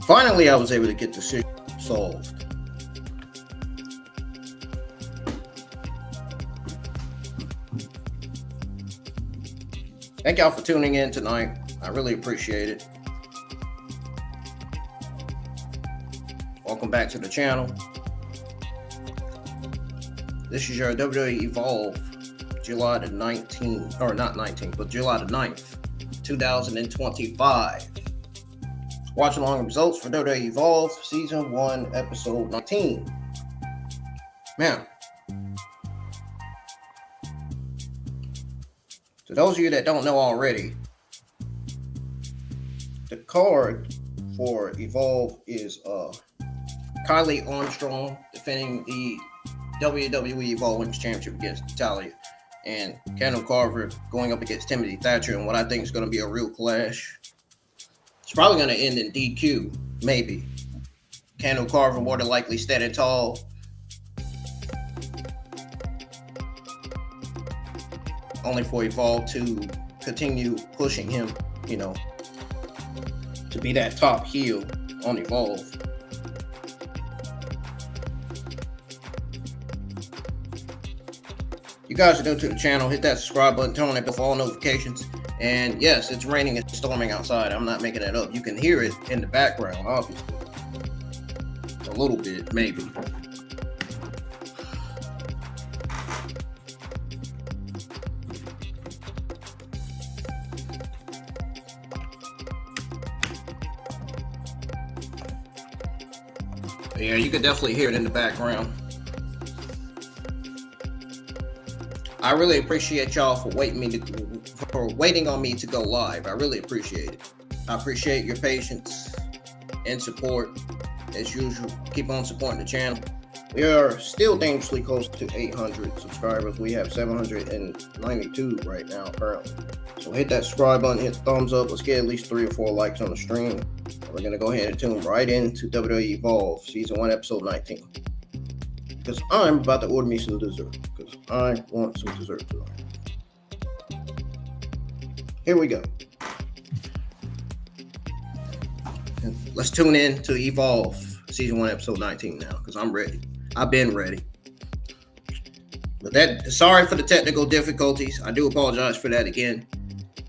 Finally, I was able to get the issue solved. Thank y'all for tuning in tonight. I really appreciate it. Welcome back to the channel. This is your WWE Evolve, July the 19th, or not 19th, but July the 9th, 2025. Watch along results for WWE Evolve, Season 1, Episode 19. Man, to those of you that don't know already, the card for Evolve is Kylie Armstrong defending the WWE Evolve Women's Championship against Natalia, and Keanu Carver going up against Timothy Thatcher in what I think is going to be a real clash. It's probably going to end in DQ, maybe. Keanu Carver more than likely standing tall. Only for Evolve to continue pushing him, to be that top heel on Evolve. You guys are new to the channel, hit that subscribe button, turn on that bell for all notifications. And yes, it's raining and storming outside. I'm not making that up. You can hear it in the background, obviously. A little bit, maybe. Yeah, you can definitely hear it in the background. I really appreciate y'all for waiting on me to go live. I really appreciate it. I appreciate your patience and support. As usual, keep on supporting the channel. We are still dangerously close to 800 subscribers. We have 792 right now currently. So hit that subscribe button, hit the thumbs up. Let's get at least 3 or 4 likes on the stream. We're going to go ahead and tune right into WWE Evolve, Season 1, Episode 19. Because I'm about to order me some dessert. Because I want some dessert tonight. Here we go. And let's tune in to Evolve, Season 1, Episode 19 now. Because I'm ready. I've been ready. But sorry for the technical difficulties. I do apologize for that again.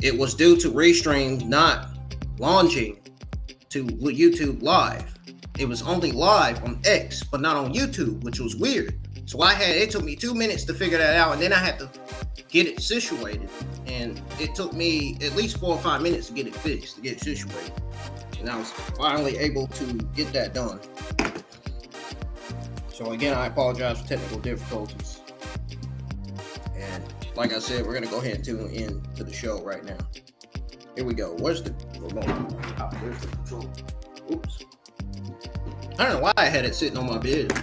It was due to Restream not launching to YouTube Live. It was only live on X, but not on YouTube, which was weird. So it took me 2 minutes to figure that out, and then I had to get it situated. And it took me at least 4 or 5 minutes to get it fixed, to get it situated. And I was finally able to get that done. So again, I apologize for technical difficulties. And like I said, we're gonna go ahead and tune in to the show right now. Here we go. Where's the remote? Where's the control? Oops. I don't know why I had it sitting on my bed.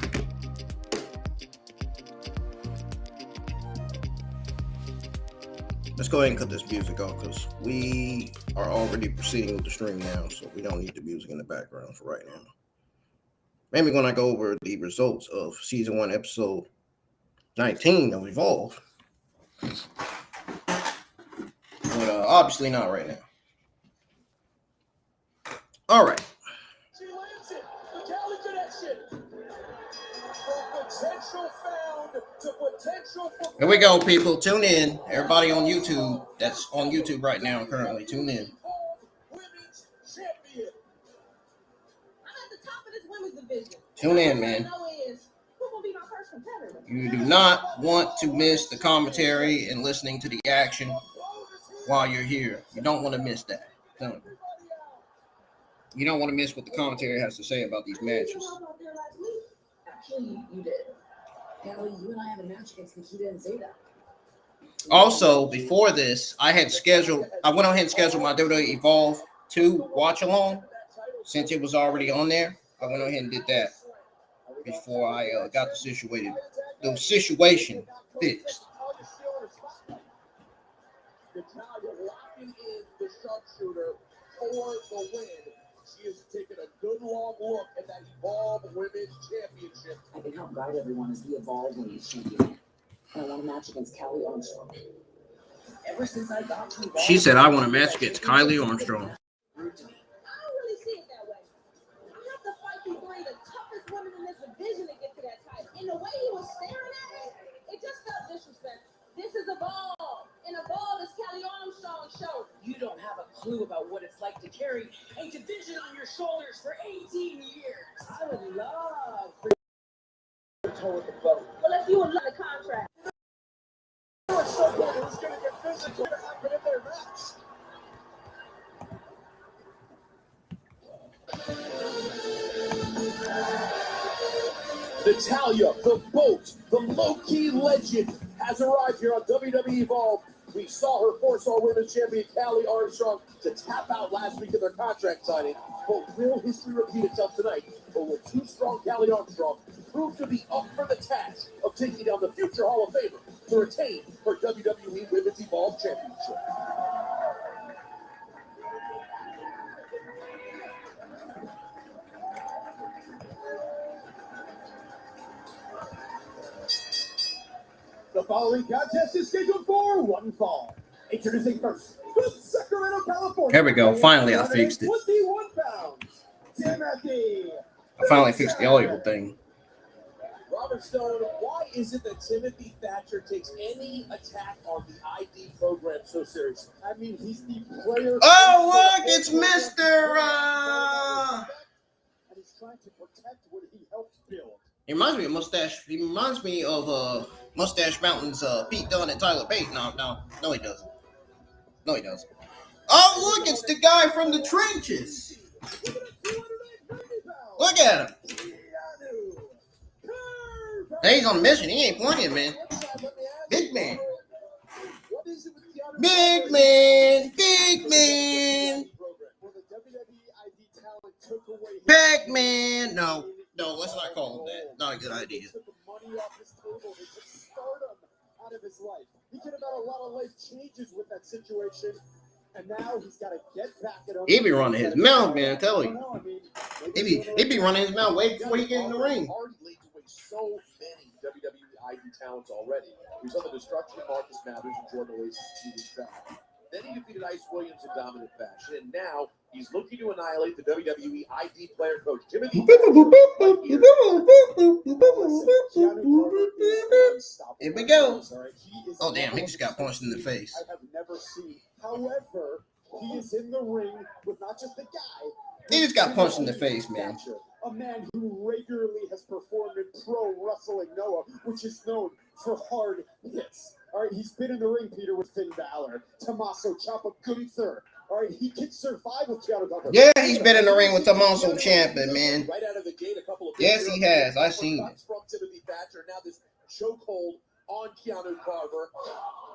Let's go ahead and cut this music off because we are already proceeding with the stream now, so we don't need the music in the background for right now. Maybe when I go over the results of season 1, episode 19 of Evolve. But obviously not right now. All right. She lands it. The Cali connection. From potential found to potential. Here we go, people. Tune in. Everybody on YouTube, that's on YouTube right now currently, tune in. Women's champion. I'm at the top of this women's division. Tune in, man. Who will be my first competitor? You do not want to miss the commentary and listening to the action while you're here. You don't want to miss that. Don't. You don't want to miss what the commentary has to say about these matches. Actually, you did. Kelly, you and I had a match against him. He didn't say that. Also, before this, I went on ahead and scheduled my WWE Evolve 2 watch along. Since it was already on there, I went ahead and did that before I got the situation fixed. Natalia locking in the sharpshooter for the win. She has taken a good long look at that Evolve Women's Championship. I can help guide everyone as the Evolve Women's Champion. And I want a match against Kelly Armstrong. Ever since I got to Evolve, She said, I want a match against Kylie Armstrong. I don't really see it that way. I have to fight these three, the toughest women in this division to get to that title. And the way he was staring at it, it just felt disrespectful. This is Evolve. And Evolve is Kelly Armstrong's show. You don't have a clue about what it's like to carry a division on your shoulders for 18 years. I would love for you to toe with the boat. Well, if you would love the contract. It's so good. It was going to get physical to happen in their match. Natalia, the boat, the low-key legend, has arrived here on WWE Evolve. We saw her force our women's champion, Kelly Armstrong, to tap out last week in their contract signing. But will history repeat itself tonight? Or will too-strong Kelly Armstrong prove to be up for the task of taking down the future Hall of Famer to retain her WWE Women's Evolve Championship? The following contest is scheduled for one fall. Introducing first, from Sacramento, California. There we go. Finally, I fixed it. 21 pounds, Timothy. I finally fixed the audio thing. Robert Stone, why is it that Timothy Thatcher takes any attack on the ID program so seriously? I mean, he's the player. Oh, look, it's Mr. And he's trying to protect what he helped build. He reminds me of Mustache. He reminds me of Mustache Mountain's Pete Dunne and Tyler Bate. No, he doesn't. No, he doesn't. Oh, look, it's the guy from the trenches. Look at him. Hey, he's on a mission. He ain't playing, man. Big man. Big man. Big man. Big man. No, let's not call him that. Not a good idea. Took the money off his table. They took stardom out of his life. He could have had a lot of life changes with that situation. And now he's got to get back at him. He be running his mouth, man, I tell you. He be running his mouth way before he get in the ring. So many WWE ID talents already. He was on the destruction of Marcus Mathers and Jordan Oasis 2 weeks back. Then he defeated Ice Williams in dominant fashion, and now he's looking to annihilate the WWE ID player coach Timothy. Here we go. Oh damn, he just got punched in the face. I have never seen. However, he is in the ring with not just the guy. He just got punched in the face, man. a man who regularly has performed in Pro Wrestling Noah, which is known for hard hits. All right, he's been in the ring, Peter, with Finn Balor, Tommaso Ciampa, Gunther. All right, he can survive with Keanu Carver. Yeah, he's been in the ring with Tommaso Ciampa, man. Right out of the gate, a couple of yes, he has. I've seen it. From Timothy Thatcher. Now this chokehold on Keanu Carver.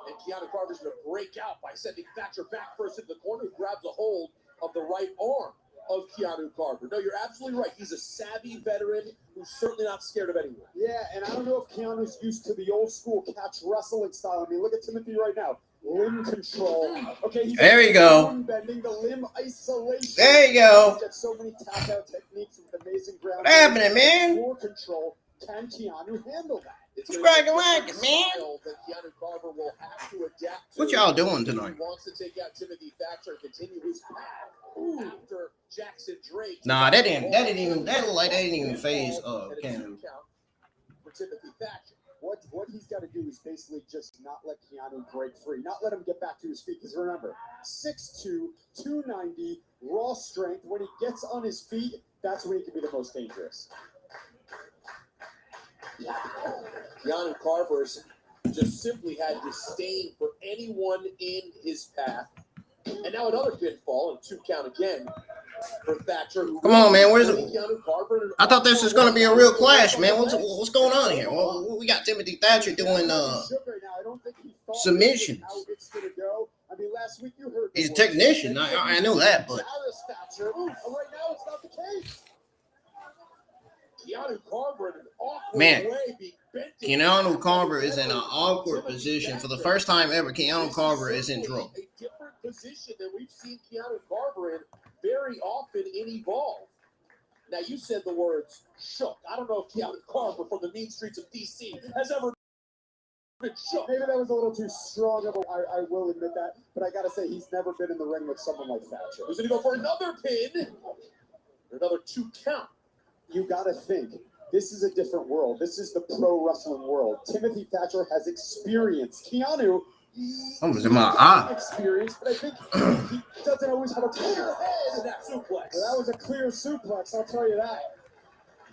And Keanu Carver's going to break out by sending Thatcher back first into the corner, who grabs a hold of the right arm of Keanu Carver. No, you're absolutely right. He's a savvy veteran who's certainly not scared of anyone. Yeah, and I don't know if Keanu's used to the old school catch wrestling style. I mean, look at Timothy right now. Limb control. Okay, he's there you go. Bending the limb isolation. There you go. He's got so many tap out techniques with amazing ground. What happening, man? Floor control. Can Keanu handle that? It's cracking wagon, man. That Keanu Carver will have to adapt to. What y'all doing tonight? He wants to take out Timothy Thatcher and continue his path after Jackson Drake. Nah, that didn't even phase Keanu. For Timothy Thatcher. What he's got to do is basically just not let Keanu break free, not let him get back to his feet. Because remember, 6'2", 290, raw strength. When he gets on his feet, that's when he can be the most dangerous. Keanu Carver's just simply had disdain for anyone in his path. And now another pinfall and 2 count again for Thatcher. Come on, man. Where's it? I thought this was going to be a real clash, man. What's going on here? Well, we got Timothy Thatcher doing submissions. He's a technician. I know that, but man, Keanu Carver is in an awkward position. For the first time ever, Keanu Carver is in trouble. A different position than we've seen Keanu Carver in very often in Evolve. Now, you said the words shook. I don't know if Keanu Carver from the mean streets of D.C. has ever been shook. Maybe that was a little too strong of a, I will admit that. But I got to say, he's never been in the ring with someone like Thatcher. He's going to go for another pin. Another 2 count. You got to think. This is a different world. This is the pro wrestling world. Timothy Thatcher has experience. Keanu, was in my eye. Experience, but I think he doesn't always have a clear head in that suplex. That was a clear suplex, I'll tell you that.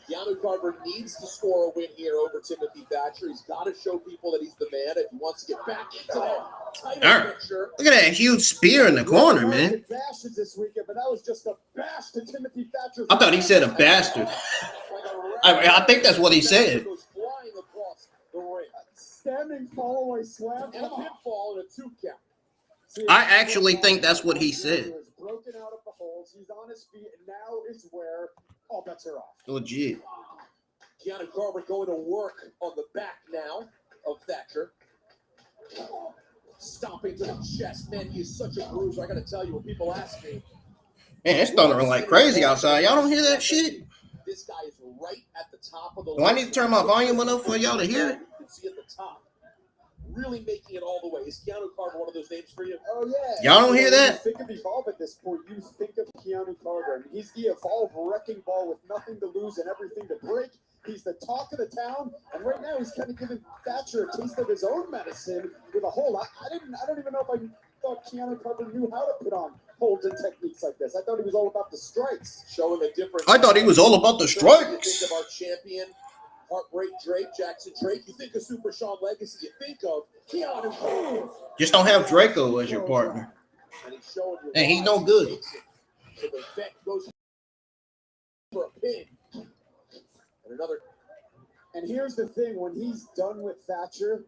Keanu Carver needs to score a win here over Timothy Thatcher. He's got to show people that he's the man if he wants to get back into that title picture. Look at that huge spear in the corner, man. Bashes this weekend, but that was just a bash to Timothy Thatcher. I thought he said a bastard. I think that's what he said. Flying across the ring. Standing follow-away slam and a pinfall and a 2 count. See, I actually think that's what he said. Broken out of the holds. He's on his feet, and now is where all bets are off. Legit. Keanu Carver going to work on the back now of Thatcher. Stomping to the chest. Man, he is such a bruiser. I got to tell you, when people ask me. Man, it's thundering like crazy outside. Y'all don't hear that shit? This guy is right at the top of the. Do I need to turn my volume enough for y'all to hear it? You can see at the top. Really making it all the way. Is Keanu Carver one of those names for you? Oh, yeah. Y'all don't hear that? When you think of Evolve at this point, you think of Keanu Carver. I mean, he's the Evolve wrecking ball with nothing to lose and everything to break. He's the talk of the town, and right now he's kind of giving Thatcher a taste of his own medicine with a hold. I don't even know if I thought Keanu Carver knew how to put on holds and techniques like this. I thought he was all about the strikes, showing a different. I thought he was all about the strikes. You think of our champion, Heartbreak Drake, Jackson Drake. You think of Super Sean Legacy. You think of Keanu Carver. Just don't have Draco as your partner. And he's showing you. And he's no good. So the vet goes for a pin. And another. And here's the thing: when he's done with Thatcher,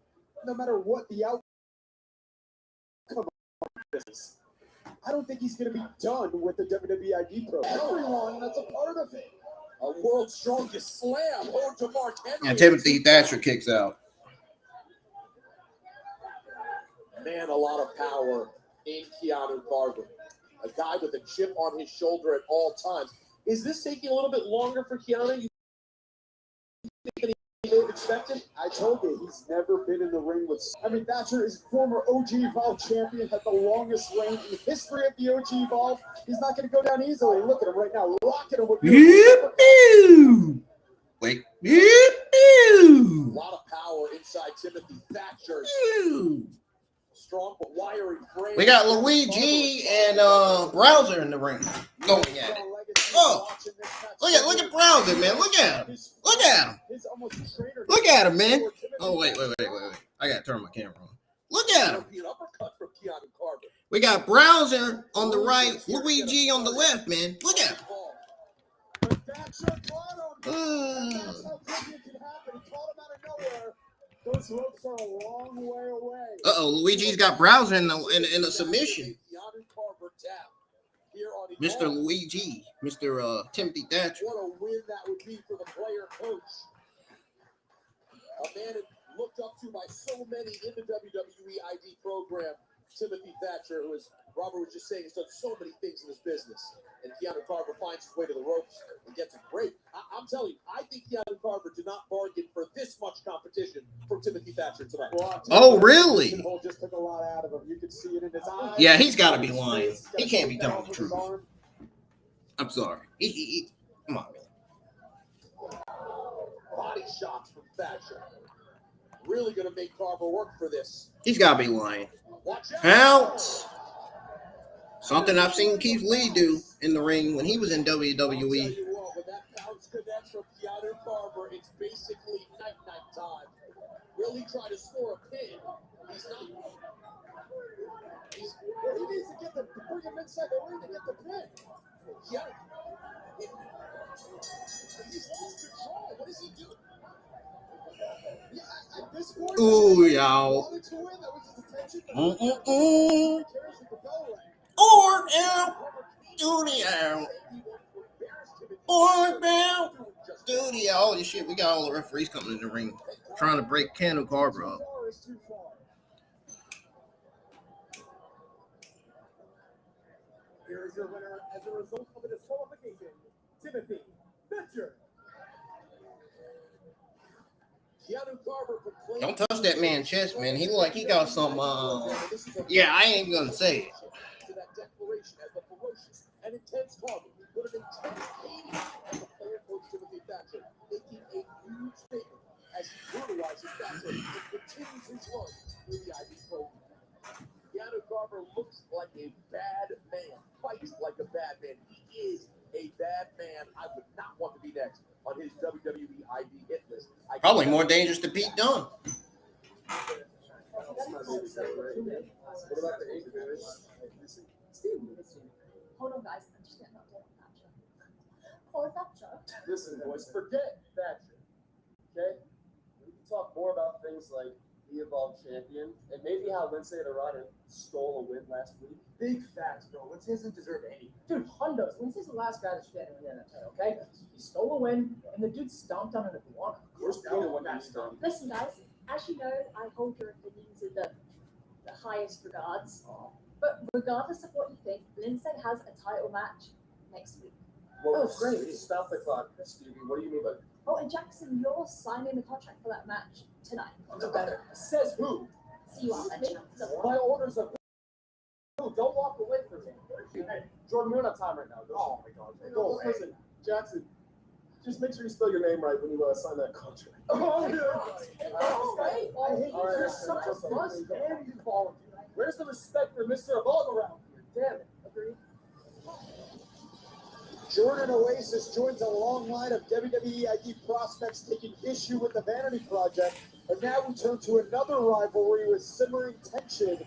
no matter what the outcome is, I don't think he's going to be done with the WWE ID program. Everyone that's a part of it. A world's strongest slam. Over to Mark Henry. And Timothy Thatcher kicks out. Man, a lot of power in Keanu Carver. A guy with a chip on his shoulder at all times. Is this taking a little bit longer for Keanu? You think he may have expected? I told you, he's never been in the ring with. I mean, Thatcher is former OG Evolve champion, had the longest reign in the history of the OG Evolve. He's not going to go down easily. Look at him right now, rocking him with. Wait. A lot of power inside Timothy Thatcher. Strong but wiry frame. We got Luigi and Browser in the ring going at it. Oh, look at Browser, man. Look at him. Look at him. Look at him, man. Oh, wait. I got to turn my camera on. Look at him. We got Browser on the right, Luigi on the left, man. Look at him. Those ropes are a long way away. Luigi's got Browser in a submission. Mr. Luigi, Mr. Timothy Thatcher. What a win that would be for the player coach. A man looked up to by so many in the WWE ID program. Timothy Thatcher, who, as Robert was just saying, has done so many things in his business. And Keanu Carver finds his way to the ropes and gets it great. I'm telling you, I think Keanu Carver did not bargain for this much competition from Timothy Thatcher tonight. Oh, really? Just took a lot out of him. You can see it in his eyes. Yeah, he's got to be lying. He can't be telling the truth. I'm sorry. Come on, man. Body shots from Thatcher. Really going to make Carver work for this. He's got to be lying. Count. Something I've seen Keith Lee do in the ring when he was in WWE. When that bounce connects from Keanu Carver, it's basically night time. Will he try to score a pin? He's not. He needs to bring him inside the ring to get the pin. He's lost control. What is he doing? At this point, ooh, y'all. wanted to win. That was his intention. Or down, studio. Or down, studio. All this shit. We got all the referees coming in the ring trying to break Keanu Carver up. Here is your winner as a result of the disqualification, Timothy Thatcher. Keanu Carver proclaimed. Don't touch that man's chest, man. He look like he got some. Yeah, I ain't gonna say it. To that declaration as the ferocious and intense Carver put an intense 80 as the player coach Timothy Thatcher, making a huge statement as he brutalizes Thatcher and continues his run through the ID program. Keanu Carver looks like a bad man, fights like a bad man. He is a bad man. I would not want to be next on his WWE ID hit list. Probably more dangerous than Pete Dunne. Hold on, guys. I'm just getting up there. Oh, Thatcher. Listen, boys, forget Thatcher. Okay? We can talk more about things like the Evolved Champion and maybe how Lindsay Dorado stole a win last week. Big facts, bro. Lindsay doesn't deserve any. Dude, Hondos. Lindsay's the last guy that should get in that title, okay? He stole a win, and the dude stomped on an iguana. We're still the one that's done. Listen, guys, as you know, I hold your opinions in the highest regards. But regardless of what you think, Lindsay has a title match next week. Well, Oh, great. Stop the clock, Stevie. What do you mean by Oh, and Jackson, you're signing the contract for that match tonight. says who? See you out there. My orders of who? Don't walk away from me. Hey, Jordan, we're on time right now. Oh my God. Go away. Listen, Jackson, just make sure you spell your name right when you sign that contract. Oh, You're such a bust and you volunteer. Where's the respect for Mr. Evolve around here? Damn it. Agreed. Jordan Oasis joins a long line of WWE ID prospects taking issue with the Vanity Project. And now we turn to another rivalry with simmering tension.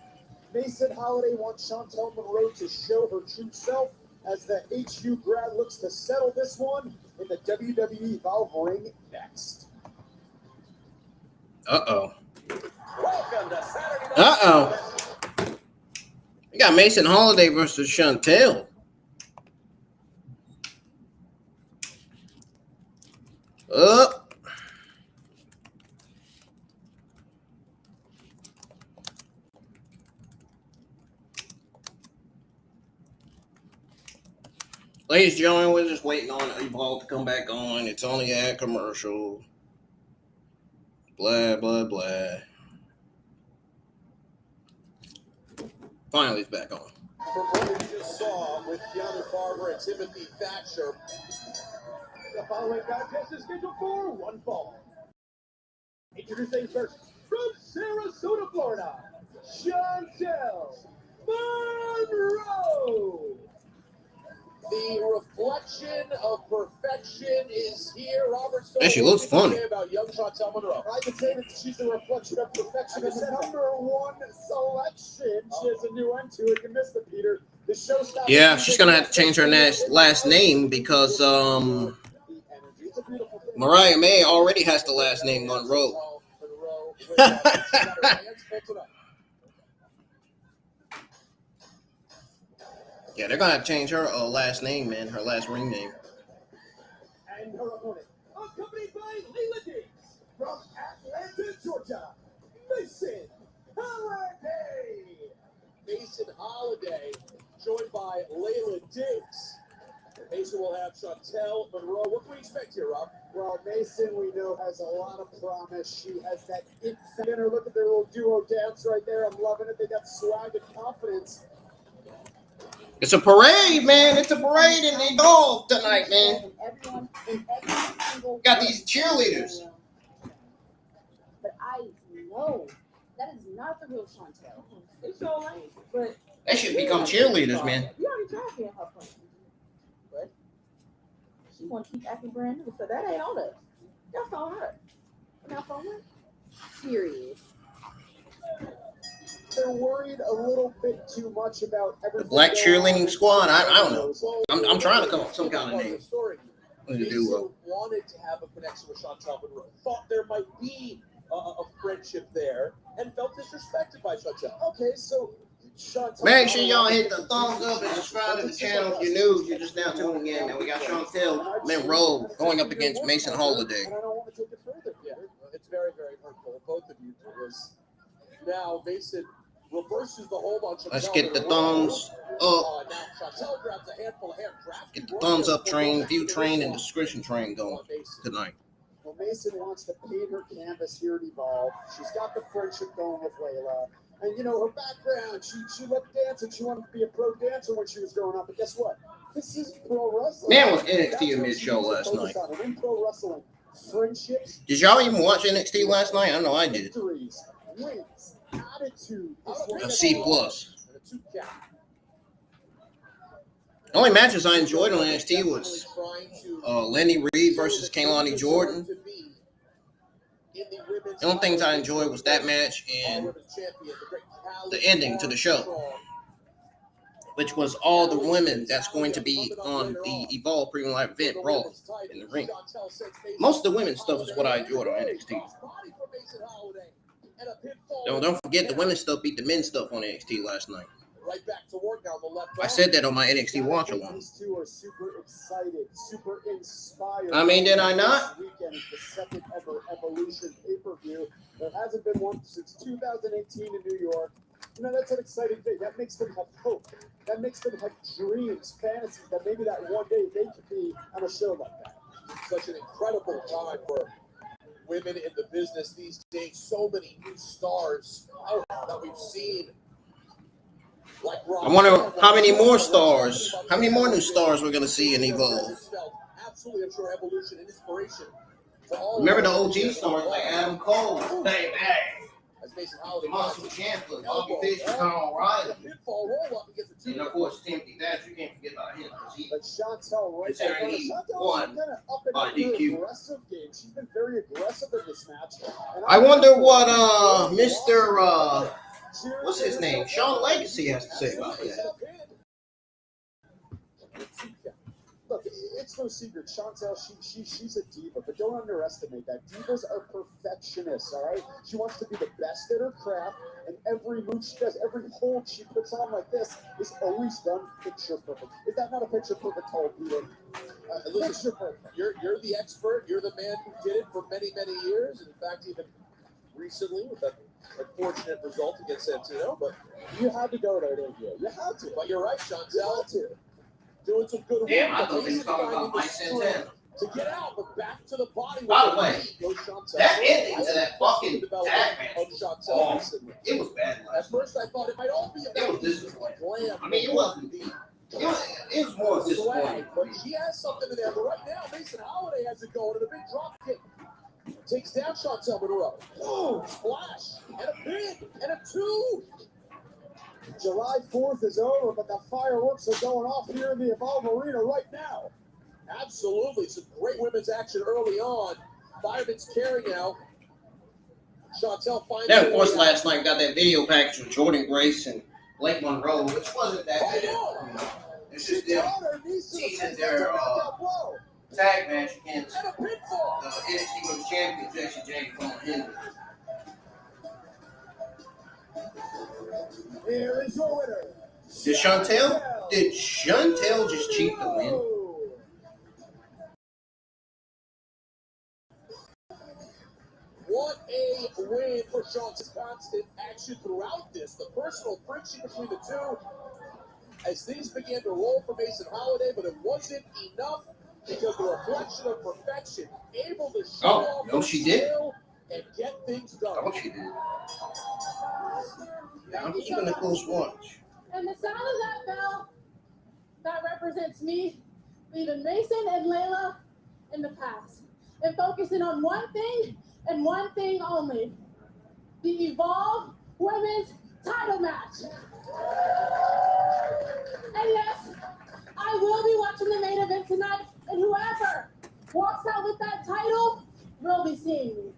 Mason Holiday wants Chantel Monroe to show her true self as the HU grad looks to settle this one in the WWE Evolve ring next. Uh-oh. Welcome to Saturday Night. Uh-oh. We got Mason Holiday versus Chantel. Up. Ladies and gentlemen, we're just waiting on Evolve to come back on. It's only a commercial. Blah, blah, blah. Finally, it's back on. From what we just saw with Keanu Carver and Timothy Thatcher, the following contest is scheduled for one fall. Introducing first from Sarasota, Florida, Chantel Monroe. The resurrection of perfection is here. Robert Stone. And she looks funny. About young Chantel Monroe. I can say that she's a reflection of perfection and the number one selection. She has a new end to it. You missed it, Peter. The show stops. Yeah, she's gonna have to change her last name because Mariah May already has the last name Monroe. Yeah, they're gonna have to change her last name, man. Her last ring name. And her opponent, accompanied by Leila Diggs from Atlanta, Georgia, Mason Holiday. Mason Holiday, joined by Leila Diggs. Mason will have Chantel Monroe. What can we expect here, Rob? Well, Mason, we know, has a lot of promise. She has that it factor. Look at their little duo dance right there. I'm loving it. They got swag and confidence. It's a parade, man. It's a parade in the Evolve tonight, man. Everyone in every single Got these cheerleaders. But I know that is not the real Chantel. It's so lame. But They should become cheerleaders, man. you already tried being her friend. But she want to keep acting brand new, so that ain't on us. That's on her. Not on her. Serious. They're worried a little bit too much about everything. The Black Cheerleading Squad. I don't know. I'm trying to come up with some kind of name. Mason wanted to have a connection with Chantel Monroe. Thought there might be a friendship there, and felt disrespected by Chantel. Okay, so Chantel. Make sure y'all hit the thumbs up and subscribe to the channel if you're new. You're just now tuning in, and we got Chantel Monroe going up against Mason Holiday. And I don't want to take it further. Yeah, it's very, very hurtful. Both of you do this. Now, Mason reverses the hold on Chantel. Let's get the thumbs up. Now Chantel grabs a handful of hair. Get the thumbs up train, view train, and discretion train going tonight. Well, Mason wants to paint her canvas here at Evolve. She's got the friendship going with Layla. And, you know, her background, she loved dancing. She wanted to be a pro dancer when she was growing up. But guess what? This is pro wrestling. Man, was NXT a mid-show last night. In pro wrestling, friendships. Did y'all even watch NXT last night? I know I did. Victories, wins, attitude. A C+. The only matches I enjoyed on NXT was Lenny Reed versus Kaylani Jordan. The only things I enjoyed was that match and the ending to the show, which was all the women that's going to be on the Evolve Premium Live event, Raw, in the ring. Most of the women's stuff is what I enjoyed on NXT. Don't forget the women's stuff beat the men's stuff on NXT last night. Right back to work now, the left I said that on my NXT watch along. These two are super excited, super inspired. I mean, did I not? This weekend is the second ever Evolution pay-per-view. There hasn't been one since 2018 in New York. You know, that's an exciting thing. That makes them have hope. That makes them have dreams, fantasies, that maybe that one day they could be on a show like that. Such an incredible time for women in the business these days. So many new stars that we've seen. Like I wonder how many more stars, how many more new stars we're going to see in Evolve. Absolutely, I'm sure Evolution and inspiration for all. Remember the OG stars like Adam Cole, Dave as Mason Holiday, Muscle Champion, Bobby Fish, Conor O'Reilly, pinfall roll up against the and of course Timothy Thatcher. You can't forget about him because he But Chantel right there. considering he Chantel won kind of up and by up her DQ. aggressive game. She's been very aggressive in this match. And I wonder what Mr. What's his name? Sean Legacy has to say about that. Look, it's no secret. Chantel, she's a diva, but don't underestimate that. Divas are perfectionists, all right? She wants to be the best at her craft, and every move she does, every hold she puts on like this is always done picture perfect. Is that not a picture perfect hold, Peter? Listen, you're the expert. You're the man who did it for many, many years. In fact, even recently with that unfortunate result against Santino, but you had to go there, didn't you? You had to. But you're right, You Chantel. had to. Doing some good work. Damn, I thought he was talking about Mike Santana. To get out, but back to the body. By the way, goes Chantel. that ending to that fucking tag match of was Chantel awful. recently. It was bad At last night. first, I thought it might all be It about was disappointing. glam. I mean, it wasn't. It was more disappointing. Swag, but she has something in there. But right now, Mason Holiday has it going, and a big drop kick takes down Chantel Monroe. Boom, splash, and a pin, and a 2. July 4th is over, but the fireworks are going off here in the Evolve Arena right now. Absolutely. Some great women's action early on. Fireman's carrying out. Chantel finds Then, of course, last night we got that video package with Jordan Grace and Blake Monroe, which wasn't that bad. You know, it's just them teasing their tag match against the NXT Women's Champion, Jackson James from Henry. Here is your winner. Did Chantel just cheat the win? What a win for Chantel's constant action throughout this. The personal friction between the two as things began to roll for Mason Holiday, but it wasn't enough because the reflection of perfection, able to show off her skill and get things done. Oh, she did. Now I'm keeping a close watch. And the sound of that bell, that represents me leaving Mason and Layla in the past and focusing on one thing and one thing only: the Evolve Women's Title Match. And yes, I will be watching the main event tonight, and whoever walks out with that title will be seeing me.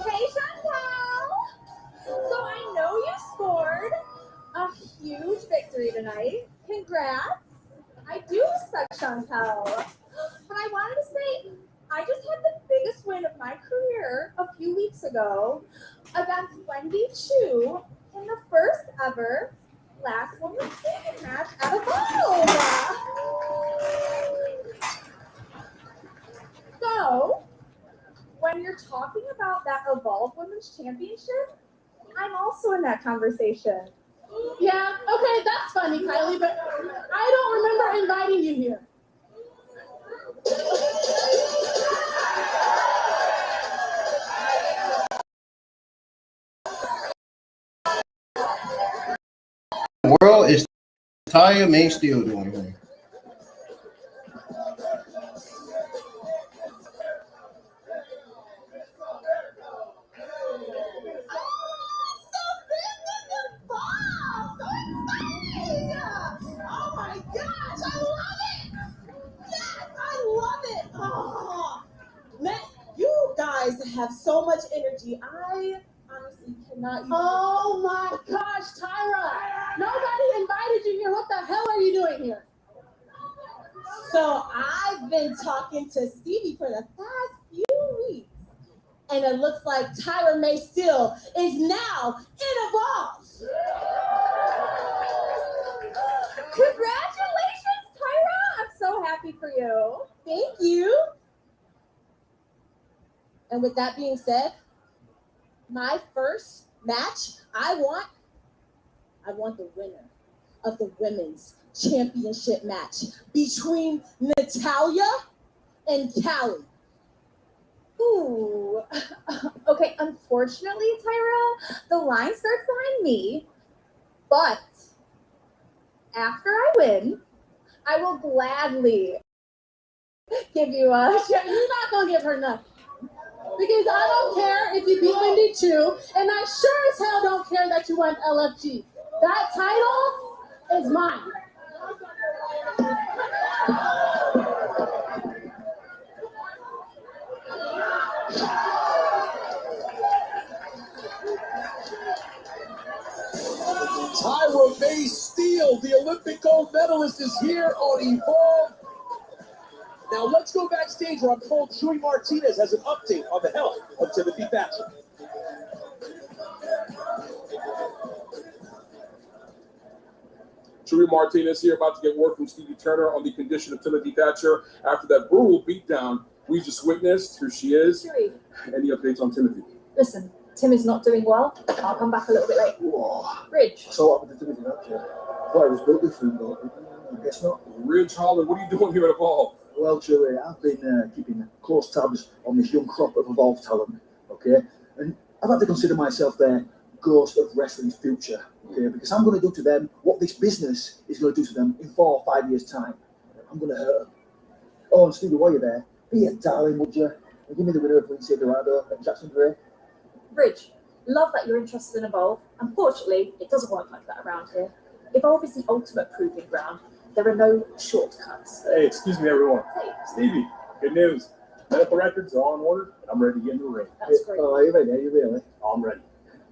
Hey, Chantel! So I know you scored a huge victory tonight. Congrats! I do respect Chantel. But I wanted to say, I just had the biggest win of my career a few weeks ago against Wendy Chu in the first ever Last Woman Standing match at Evolve. So, when you're talking about that Evolve Women's Championship, I'm also in that conversation. Yeah, okay, that's funny, Kylie, but I don't remember inviting you here. The world is Taya May still doing here. Have so much energy. I honestly cannot use Oh my gosh, Tyra! Nobody invited you here. What the hell are you doing here? So I've been talking to Stevie for the past few weeks, and it looks like Tyra May Steele is now in Evolve. Congratulations, Tyra! I'm so happy for you. Thank you. And with that being said, my first match, I want the winner of the women's championship match between Natalia and Callie. Ooh. Okay, unfortunately, Tyra, the line starts behind me, but after I win, I will gladly give you a... You're not gonna give her nothing. Because I don't care if you beat Wendy Chu, and I sure as hell don't care that you won LFG. That title is mine. Tyra May Steele, the Olympic gold medalist, is here on Evolve. Now let's go backstage where I'm told Chewy Martinez has an update on the health of Timothy Thatcher. Chewy Martinez here, about to get word from Stevie Turner on the condition of Timothy Thatcher after that brutal beatdown we just witnessed. Here she is. Chewy, Any updates on Timothy? listen, Tim is not doing well. I'll come back a little bit later. Whoa. Ridge. So what happened to Timothy Thatcher? Thought it was built different, but I guess not. Ridge Holland, what are you doing here at Evolve? Well, Joey, I've been keeping close tabs on this young crop of Evolve talent, okay? And I've had to consider myself their ghost of wrestling's future, okay? Because I'm going to do to them what this business is going to do to them in 4 or 5 years' time. I'm going to hurt them. Oh, and Stevie, while you're there, be a darling, would you? And give me the winner of Lindsay Dorado and Jackson Gray. Ridge, Love that you're interested in Evolve. Unfortunately, it doesn't work like that around here. Evolve is the ultimate proving ground. There are no shortcuts. Hey, excuse me, everyone. Hey. Stevie, good news. Medical records are all in order, and I'm ready to get in the ring. That's great. Are you ready? Are you really? I'm ready.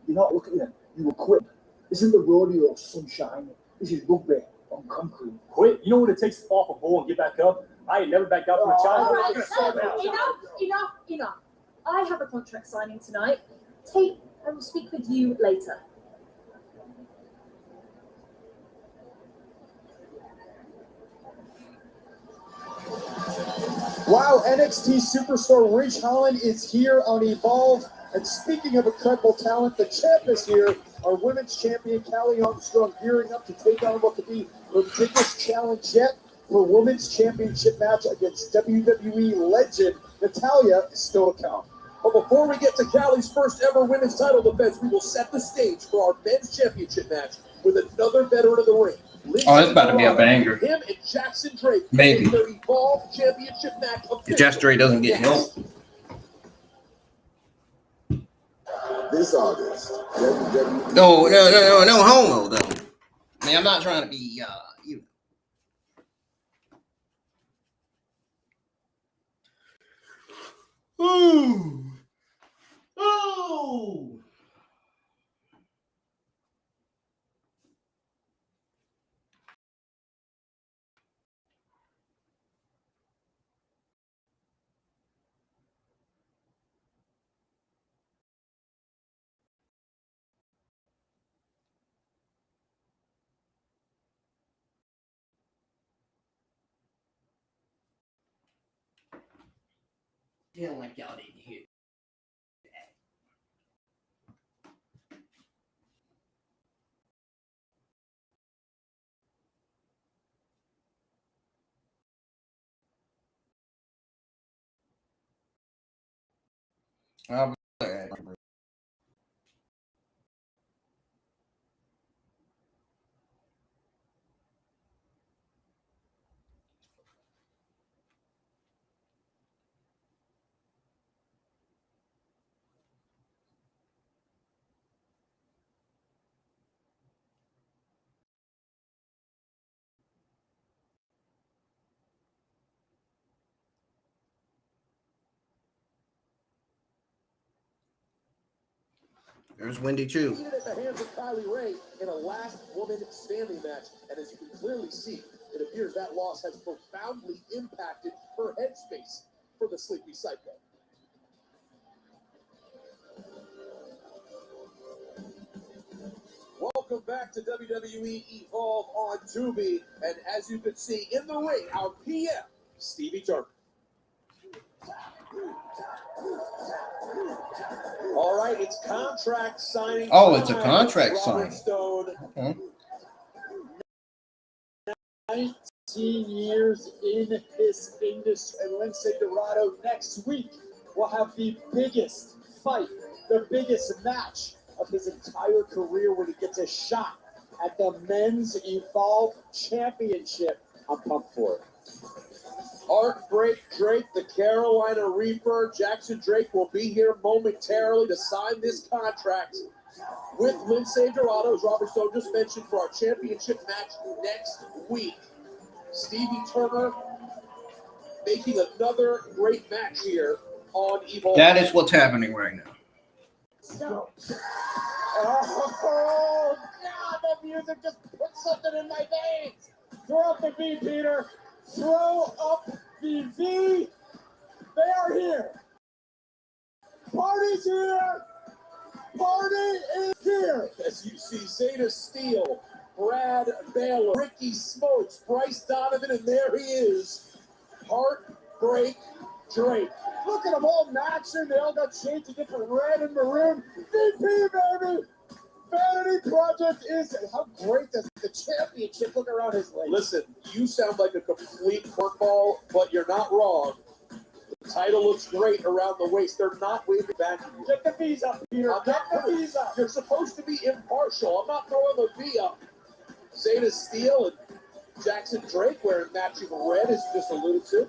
You're not looking at you. You were quit. This isn't the rodeo, sunshine. This is rugby on concrete. Quit? You know what it takes to fall off a bull and get back up? I ain't never backed out from a child. All right, enough. I have a contract signing tonight. Tate, I will speak with you later. Wow, NXT superstar Ridge Holland is here on Evolve. And speaking of incredible talent, the champ is here. Our women's champion, Callie Armstrong, gearing up to take on what could be her biggest challenge yet for women's championship match against WWE legend Natalya is still to come. But before we get to Callie's first ever women's title defense, we will set the stage for our men's championship match with another veteran of the ring. Oh, it's about to be a banger. Him and Jackson Drake. Maybe. Their Evolve Championship match. If Jeff Drake doesn't get help. This August, WWE. No homo though. I mean, I'm not trying to be you. Ooh. Oh. Feeling like y'all didn't hear. There's Wendy Chu. Defeated at the hands of Kylie Ray in a last woman standing match. And as you can clearly see, it appears that loss has profoundly impacted her headspace for the Sleepy Psycho. Welcome back to WWE Evolve on Tubi. And as you can see in the ring, our PM, Stevie Turner. All right, it's contract signing. Oh, it's a contract signing. Stone. Okay. 19 years in this industry. And Lindsay Dorado next week will have the biggest fight, the biggest match of his entire career when he gets a shot at the Men's Evolve Championship. I'm pumped for it. Heartbreak Drake, the Carolina Reaper. Jackson Drake will be here momentarily to sign this contract with Lindsay Dorado, as Robert Stone just mentioned, for our championship match next week. Stevie Turner making another great match here on Evolve. That is what's happening right now. So, oh, God, that music just put something in my veins. Throw up the V, Peter. Throw up the V. They are here. Party's here. Party is here. As you see, Zeta Steele, Brad Baylor, Ricky Smokes, Bryce Donovan, and there he is. Heartbreak Drake. Look at them all matching. They all got shades of different red and maroon. VP, baby. Vanity Project is how great does the championship look around his legs? Listen, you sound like a complete cornball, but you're not wrong. The title looks great around the waist. They're not waving back at you. Get the V's up, Peter. Get the V's up. You're supposed to be impartial. I'm not throwing the V up. Zeta Steele and Jackson Drake wearing matching red, as you just alluded to.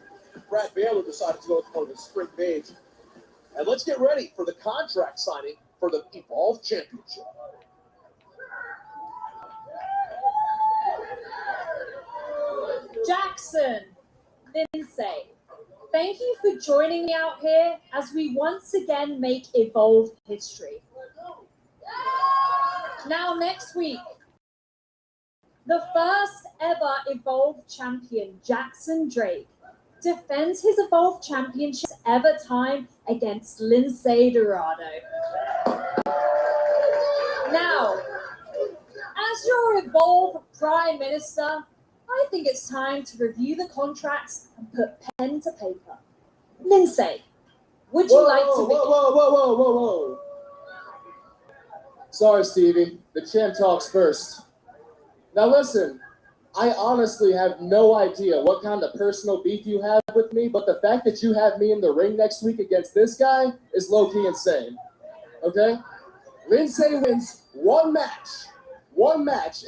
Brad Baylor decided to go with one of the spring beige. And let's get ready for the contract signing for the Evolve Championship. Jackson, Lindsay, thank you for joining me out here as we once again make Evolve history. Now, next week, the first ever Evolve champion, Jackson Drake, defends his Evolve Championship ever time against Lindsay Dorado. Now, as your Evolve Prime Minister, I think it's time to review the contracts and put pen to paper. Lindsay, would you like to begin? Whoa. Sorry, Stevie. The champ talks first. Now listen, I honestly have no idea what kind of personal beef you have with me, but the fact that you have me in the ring next week against this guy is low-key insane. Okay? Lindsay wins one match,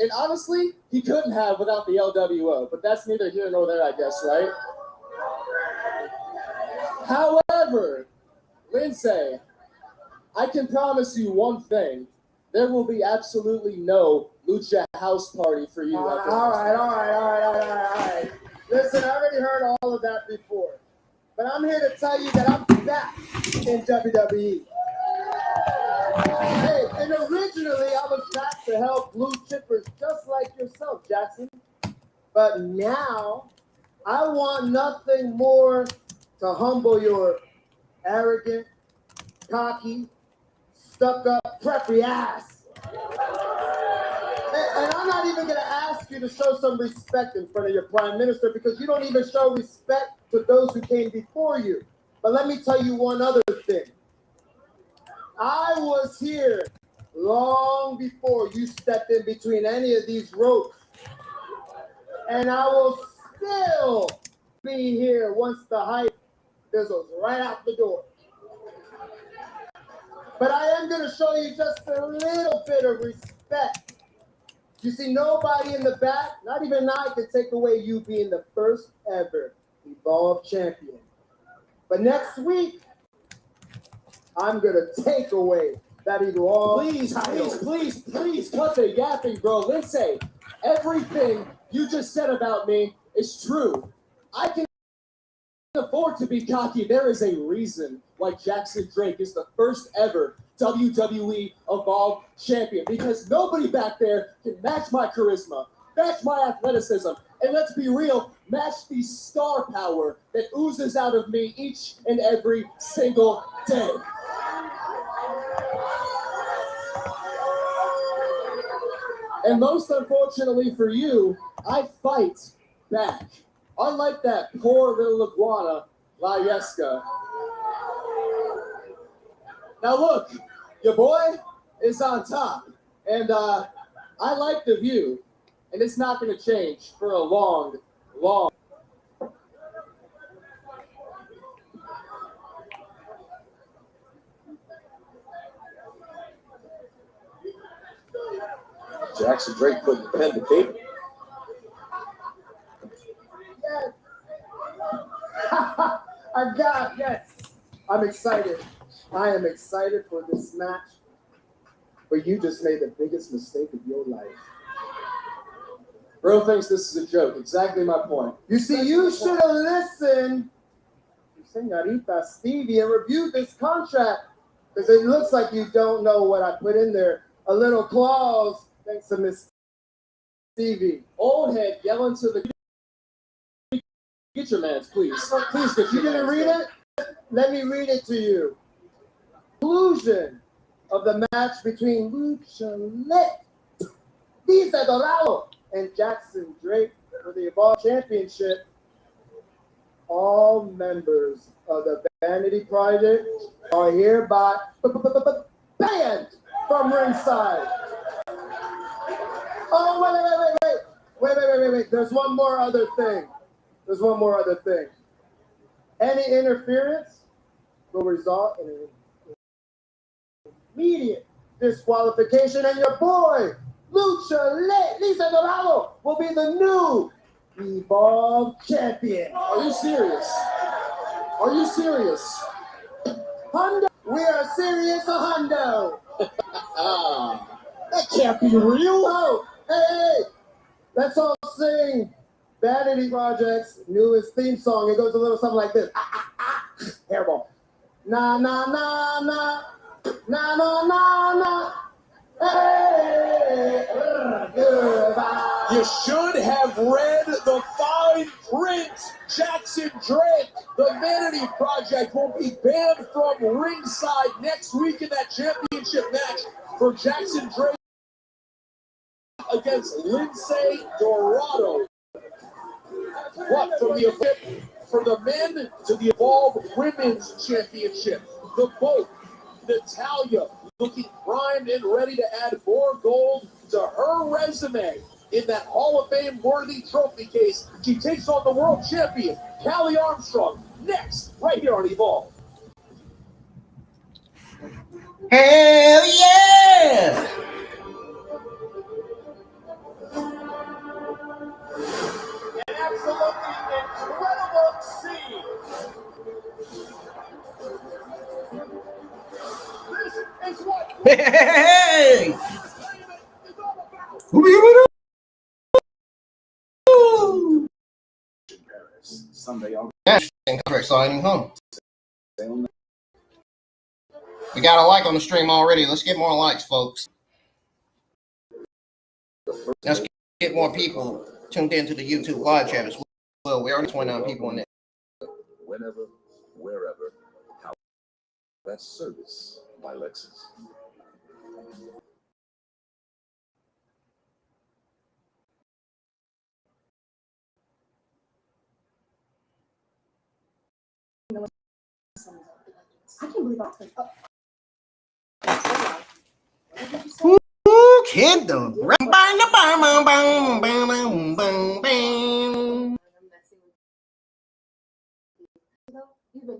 and honestly, he couldn't have without the LWO, but that's neither here nor there, I guess, right? However, Lindsay, I can promise you one thing. There will be absolutely no Lucha house party for you. All right. Listen, I already heard all of that before, but I'm here to tell you that I'm back in WWE. Hey, and originally I was back to help blue chippers just like yourself, Jackson. But now I want nothing more to humble your arrogant, cocky, stuck-up, preppy ass. And I'm not even going to ask you to show some respect in front of your prime minister because you don't even show respect to those who came before you. But let me tell you one other thing. I was here long before you stepped in between any of these ropes. And I will still be here once the hype fizzles right out the door. But I am going to show you just a little bit of respect. You see, nobody in the back, not even I, can take away you being the first ever Evolve champion. But next week, I'm going to take away that Evolve title. Please, cut the yapping, bro. Lindsay, everything you just said about me is true. I can afford to be cocky. There is a reason why Jackson Drake is the first ever WWE Evolve champion, because nobody back there can match my charisma, match my athleticism, and let's be real, match the star power that oozes out of me each and every single day. And most unfortunately for you, I fight back. Unlike that poor little iguana, La Yesca. Now look, your boy is on top, and I like the view, and it's not going to change for a long. Jackson Drake putting the pen to paper. Yes. I'm excited. I am excited for this match. But you just made the biggest mistake of your life. Bro thinks this is a joke. Exactly my point. You see, you should have listened to Señorita Stevie and reviewed this contract. Because it looks like you don't know what I put in there. A little clause thanks to Miss Stevie. Old head yelling to the... Get your mans, please. Please get your You didn't read it? Let me read it to you. Conclusion of the match between Lucha Lisa Dorado and Jackson Drake for the Evolve Championship. All members of the Vanity Project are hereby banned from ringside. Oh, wait. There's one more other thing. Any interference will result in an immediate disqualification, and your boy, Lisa Dorado, will be the new Evolve champion. Are you serious? Hondo, we are serious a Hondo. That can't be real. Oh, hey, let's all sing Vanity Project's newest theme song. It goes a little something like this. Hairball. Na na na na na na na na. Hey, goodbye. You should have read the fine print. Jackson Drake, the Vanity Project, will be banned from ringside next week in that championship match for Jackson Drake against Lindsay Dorado. What from the men to the Evolve Women's Championship? The both, Natalia, looking primed and ready to add more gold to her resume in that Hall of Fame worthy trophy case. She takes on the world champion, Callie Armstrong, next, right here on Evolve. Hell yeah! An absolutely incredible scene. This is what Hey! Sunday, August. Contract signing, huh? We got a like on the stream already. Let's get more likes, folks. Let's get more people tuned into the YouTube live chat as well. We already 29 people in there. Whenever, wherever. How? That's service by Lexus. I can't believe I Ooh, Kendall.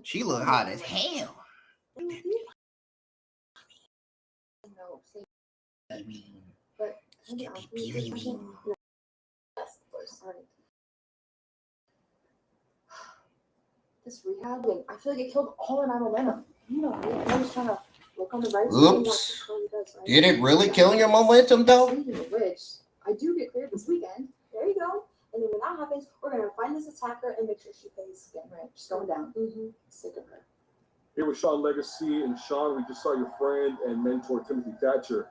She look hot as hell. This rehabbing, I feel like it killed all of my momentum. You know, I was trying to look on the right. Oops. Did it really kill your momentum, though? Speaking of which, I do get cleared this weekend. There you go. And then when that happens, we're gonna find this attacker and make sure she pays getting right. She's going down. Sick of her. Here with Sean Legacy, and Sean, we just saw your friend and mentor Timothy Thatcher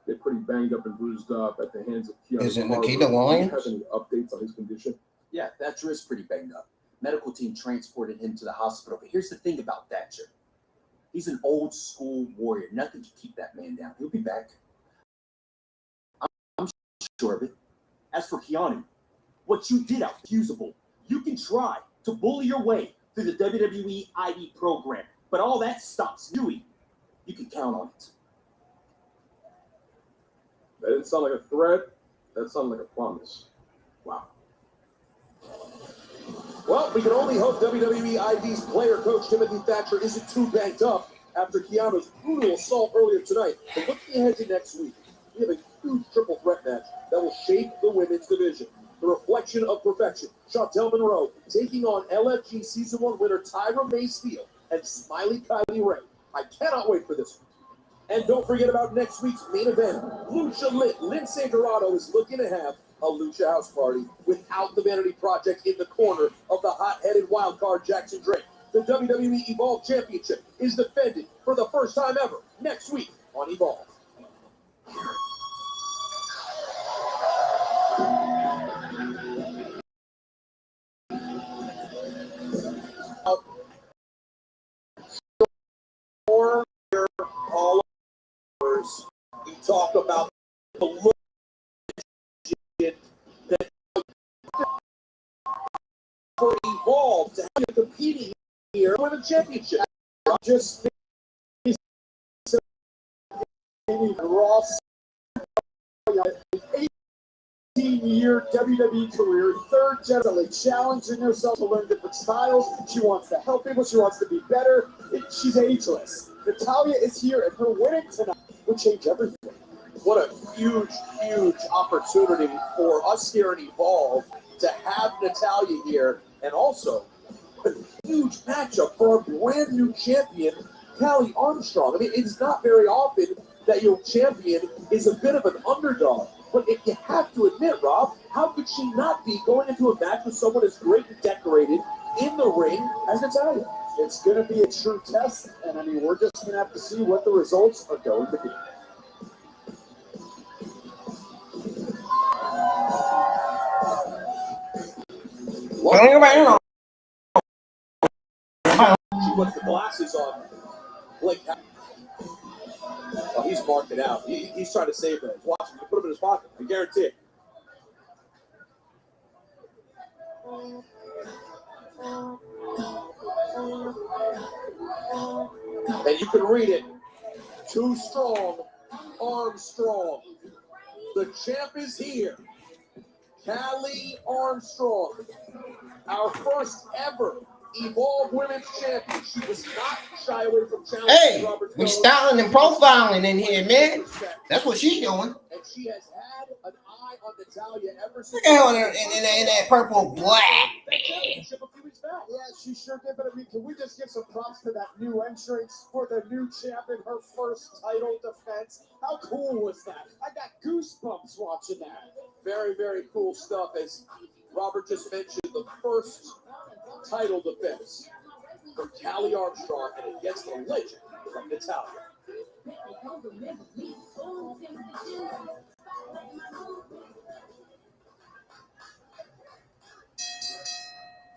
get pretty banged up and bruised up at the hands of Keanu Carver. Is it Nikita Lyons? Do you have any updates on his condition? Yeah, Thatcher is pretty banged up. Medical team transported him to the hospital. But here's the thing about Thatcher. He's an old school warrior. Nothing can keep that man down. He'll be back. I'm sure of it. As for Keanu, what you did out usable. You can try to bully your way through the WWE ID program, but all that stops Dewey. You can count on it. That didn't sound like a threat. That sounded like a promise. Wow. Well, we can only hope WWE ID's player coach Timothy Thatcher isn't too banked up after Keanu's brutal assault earlier tonight. But looking ahead to next week, we have a huge triple threat match that will shape the women's division. The reflection of perfection, Chantel Monroe taking on LFG Season 1 winner Tyra Mayfield and Smiley Kylie Ray. I cannot wait for this one. And don't forget about next week's main event. Lucha Lit, Lindsay Dorado is looking to have a Lucha House Party without the Vanity Project in the corner of the hot-headed wildcard Jackson Drake. The WWE Evolve Championship is defended for the first time ever next week on Evolve. For your followers, we talk about the look that for Evolve to have you competing here for the championship. Not just Ross, 18-year WWE career, third generally challenging herself to learn different styles. She wants to help people. She wants to be better. She's ageless. Natalia is here, and her winning tonight will change everything. What a huge, huge opportunity for us here in Evolve to have Natalia here, and also a huge matchup for our brand new champion, Callie Armstrong. I mean, it's not very often that your champion is a bit of an underdog. But if you have to admit, Rob, how could she not be going into a match with someone as great and decorated in the ring as Natalya? It's going to be a true test, and I mean, we're just going to have to see what the results are going to be. She puts the glasses on. Blake. Oh, he's marked it out. He's trying to save that. He's watching. He put them in his pocket. I guarantee it. And you can read it. Too strong, Armstrong. The champ is here. Callie Armstrong, our first ever Evolve Women's Champion. She was not shy away from challenging. Hey, Robert we Jones. styling and profiling in here, man. That's what she's doing. And she has had an eye on Natalya ever since. Look at her in that purple black, man. Yeah, she sure did. But I mean, can we just give some props to that new entrance for the new champion, her first title defense? How cool was that? I got goosebumps watching that. Very, very cool stuff. As Robert just mentioned, the first title defense from Callie Armstrong and against the legend from Natalya.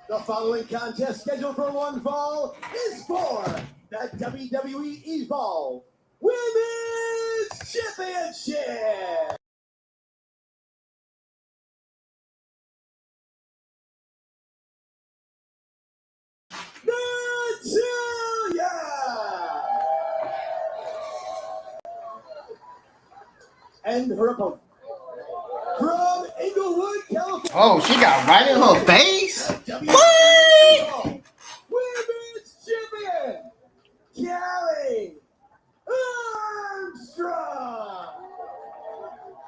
The following contest scheduled for one fall is for the WWE Evolve Women's Championship. Natalya! And her opponent from Inglewood, California. Oh, she got right in her face? What? Women's Champion, Callie Armstrong.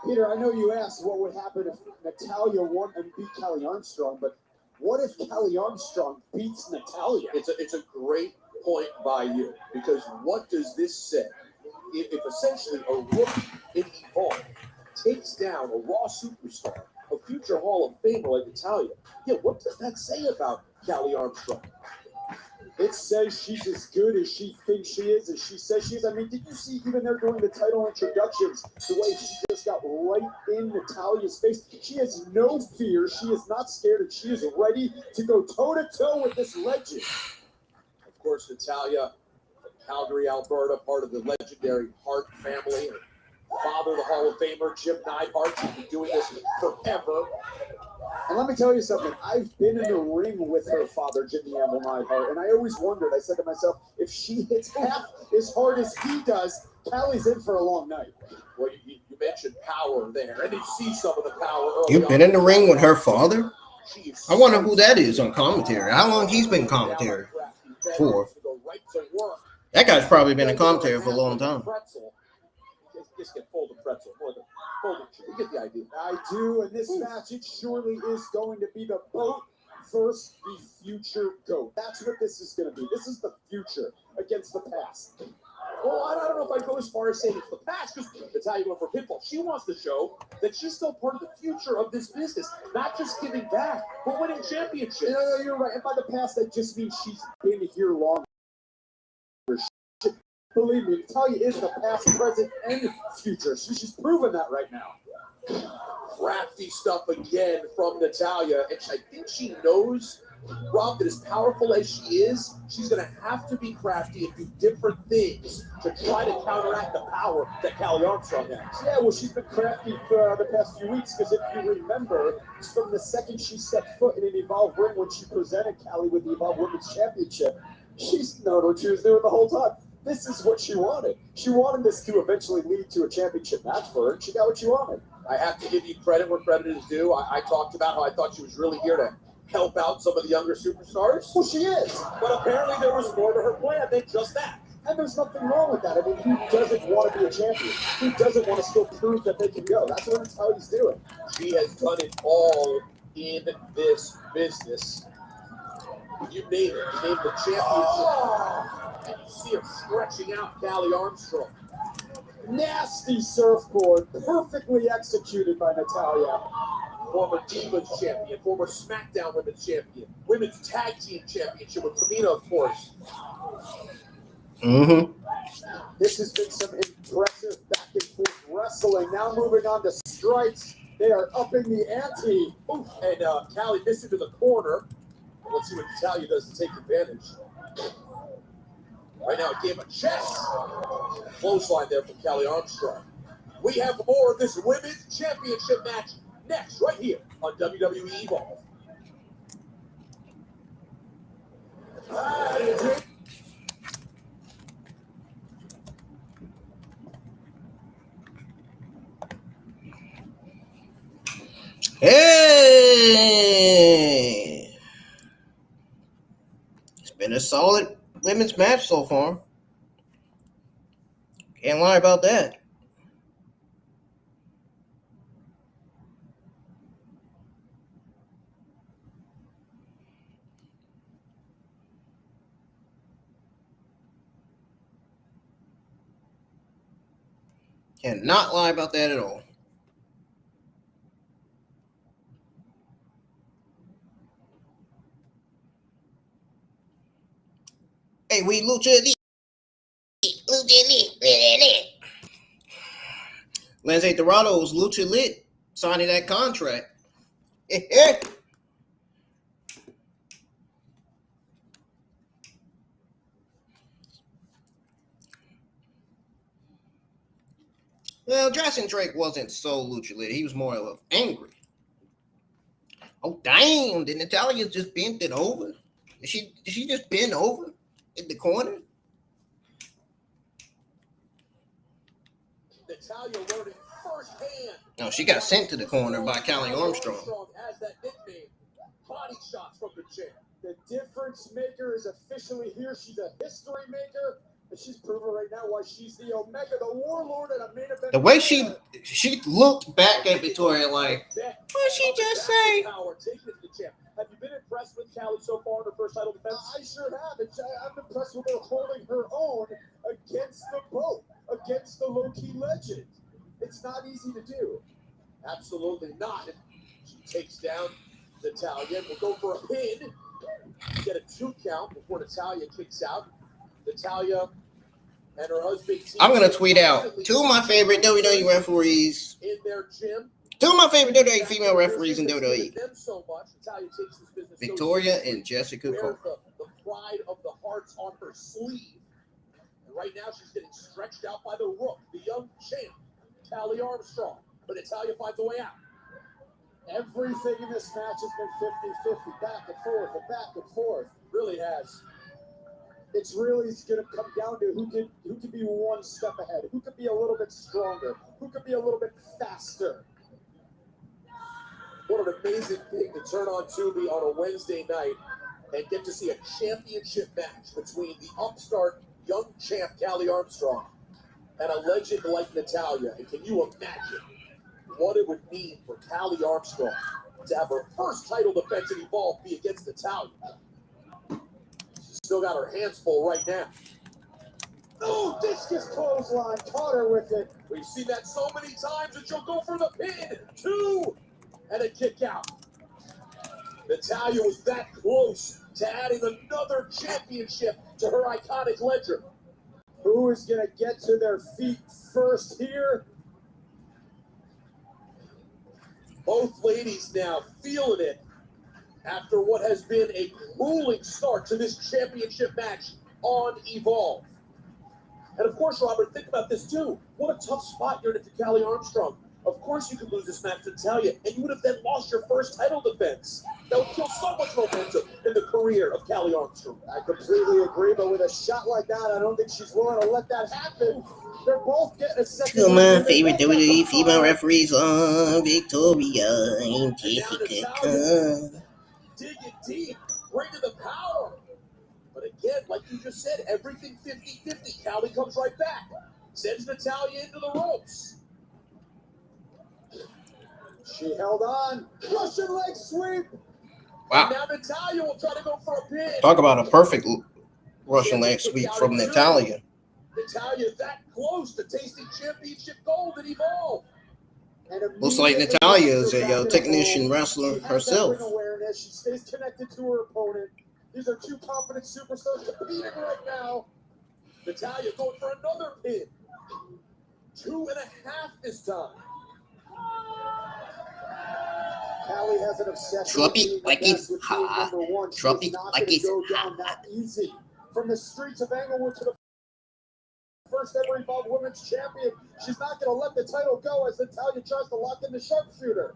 Peter, I know you asked what would happen if Natalya won and beat Callie Armstrong, but what if Callie Armstrong beats Natalya? It's a great point by you, because what does this say? If essentially a rookie in Evolve takes down a Raw superstar, a future Hall of Famer like Natalya, yeah, what does that say about Callie Armstrong? It says she's as good as she thinks she is, as she says she is. I mean, did you see even there during the title introductions, the way she just got right in Natalya's face? She has no fear. She is not scared, and she is ready to go toe-to-toe with this legend. Of course, Natalya, Calgary, Alberta, part of the legendary Hart family. Her father, the Hall of Famer, Jim Neidhart. She's been doing this forever. And let me tell you something. I've been in the ring with her father, Jimmy Amble Neidhart, and I always wondered, I said to myself, if she hits half as hard as he does, Callie's in for a long night. Well, you mentioned power there, and you see some of the power early You've been on. in the ring with her father? I wonder who that is on commentary. How long he's been commentary for? That guy's probably been in commentary for a long time. Just get folded pretzel more than folded. You get the idea. I do, and this match, it surely is going to be the GOAT versus the future GOAT. That's what this is going to be. This is the future against the past. Well, I don't know if I'd go as far as saying it's the past, because Natalya went for pinfall. She wants to show that she's still part of the future of this business, not just giving back, but winning championships. No, you're right. And by the past, that just means she's been here longer. Believe me, Natalya is the past, present, and future. She's proven that right now. Crafty stuff again from Natalya, and I think she knows, Rob, that as powerful as she is, she's going to have to be crafty and do different things to try to counteract the power that Callie Armstrong has. Yeah, well, she's been crafty for the past few weeks, because if you remember, from the second she set foot in an Evolve ring when she presented Callie with the Evolve Women's Championship, she's known what she was doing the whole time. This is what she wanted. She wanted this to eventually lead to a championship match for her, and she got what she wanted. I have to give you credit where credit is due. I talked about how I thought she was really here to help out some of the younger superstars. Well, she is. But apparently there was more to her plan than just that. And there's nothing wrong with that. I mean, who doesn't want to be a champion? Who doesn't want to still prove that they can go? That's what Natalya's doing. She has done it all in this business. You name it. You name the championship. And you see her stretching out Callie Armstrong. Nasty surfboard, perfectly executed by Natalia. Former Divas champion, former SmackDown Women's champion, Women's Tag Team Championship with Tamina, of course. Mm-hmm. This has been some impressive back and forth wrestling. Now moving on to strikes. They are upping the ante. Ooh, and Callie missed into the corner. Let's see what Natalia does to take advantage. Right now, a game of chess. Clothesline there from Callie Armstrong. We have more of this Women's Championship match next, right here on WWE Evolve. Hey! It's been a solid women's match so far. Can't lie about that. Cannot lie about that at all. Hey, we Lucha Elite. Lucha Elite. Lindsay Dorado's Lucha Elite signing that contract. Well, Jason Drake wasn't so Lucha Elite. He was more of angry. Oh, damn. Did Natalia just bend it over? Did she just bend over in the corner? Natalia learning firsthand. No, she got sent to the corner by Callie Armstrong. Has that nickname. Body shots from the champ. The difference maker is officially here. She's a history maker. And she's proven right now why she's the Omega, the Warlord, and a main event. The way she looked back at Victoria like, what she just say? Have you been impressed with Callie so far in her first title defense? I sure have. I'm impressed with her holding her own against the boat, against the low-key legend. It's not easy to do. Absolutely not. She takes down Natalia. We'll go for a pin. Get a 2 count before Natalia kicks out. Natalia and her husband. I'm going to tweet out 2 of my favorite WWE referees. In their gym. 2 of my favorite WWE female referees in WWE. Victoria and Jessica Carver. The pride of the Hearts on her sleeve. And right now she's getting stretched out by the Rook, the young champ, Callie Armstrong. But Natalia finds a way out. Everything in this match has been 50-50, back and forth and back and forth. Really has. It's really going to come down to who could be one step ahead, who could be a little bit stronger, who could be a little bit faster. What an amazing thing to turn on Tubi on a Wednesday night and get to see a championship match between the upstart young champ Callie Armstrong and a legend like Natalia. And can you imagine what it would mean for Callie Armstrong to have her first title defense in Evolve be against Natalia? She's still got her hands full right now. Oh, discus clothesline, caught her with it. We've seen that so many times that she'll go for the pin. 2 and a kick out. Natalia was that close to adding another championship to her iconic ledger. Who is going to get to their feet first here? Both ladies now feeling it after what has been a grueling start to this championship match on Evolve. And of course, Robert, think about this too. What a tough spot you're in if you're Callie Armstrong. Of course you could lose this match to Natalia, and you would have then lost your first title defense. That would kill so much momentum in the career of Callie Armstrong. I completely agree, but with a shot like that, I don't think she's willing to let that happen. They're both getting a second. 2 of my favorite WWE female referees are Victoria and Jessica Carver. Dig it deep, bring to the power. But again, like you just said, everything 50-50. Callie comes right back, sends Natalia into the ropes. She held on. Russian leg sweep. Wow. Now Natalya will try to go for a pin. Talk about a perfect Russian leg sweep from Natalya. Natalya that close to tasting championship gold at Evolve. Looks like Natalya is a technician wrestler herself. Awareness. She stays connected to her opponent. These are two confident superstars competing right now. Natalya going for another pin. 2.5 this time. Callie has an obsession. Drop it like it's hot. Drop it like it's hot. That easy. From the streets of Englewood to the first ever Evolved Women's Champion, she's not going to let the title go as Natalya tries to lock in the sharpshooter.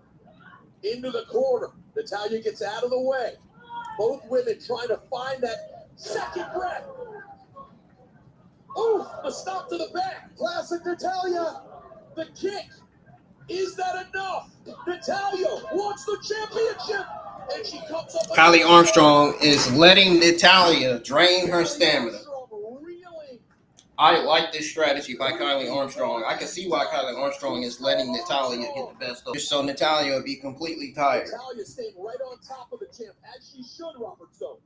Into the corner. Natalya gets out of the way. Both women trying to find that second breath. Ooh, a stop to the back. Classic Natalya. The kick. Is that enough? Natalya wants the championship. And she comes up. Kylie Armstrong is letting Natalya drain her stamina. I like this strategy by Kylie Armstrong. I can see why Kylie Armstrong is letting Natalya get the best of her. So Natalya will be completely tired. Natalya staying right on top of the champ, as she should, Robert Stone.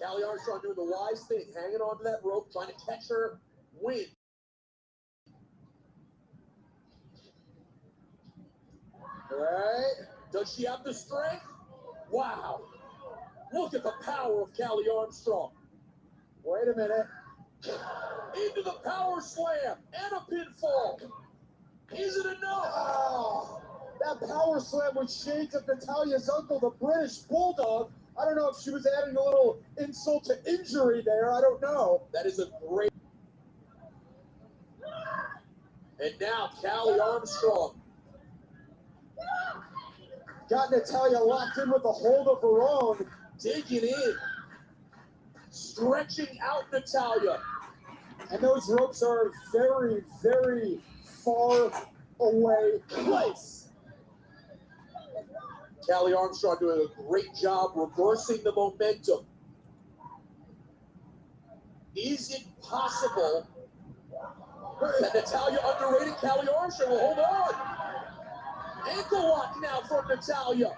Kylie Armstrong doing the wise thing, hanging onto that rope, trying to catch her win. All right. Does she have the strength? Wow. Look at the power of Kylie Armstrong. Wait a minute. Into the power slam and a pinfall. Is it enough? Oh, that power slam with shades of Natalya's uncle, the British Bulldog. I don't know if she was adding a little insult to injury there. I don't know. That is a great. And now Kylie Armstrong got Natalya locked in with a hold of her own. Digging in. Stretching out Natalya. And those ropes are very, very far away place. Kylie Armstrong doing a great job reversing the momentum. Is it possible that Natalya underrated Kylie Armstrong? Well, hold on. Ankle lock now from Natalya.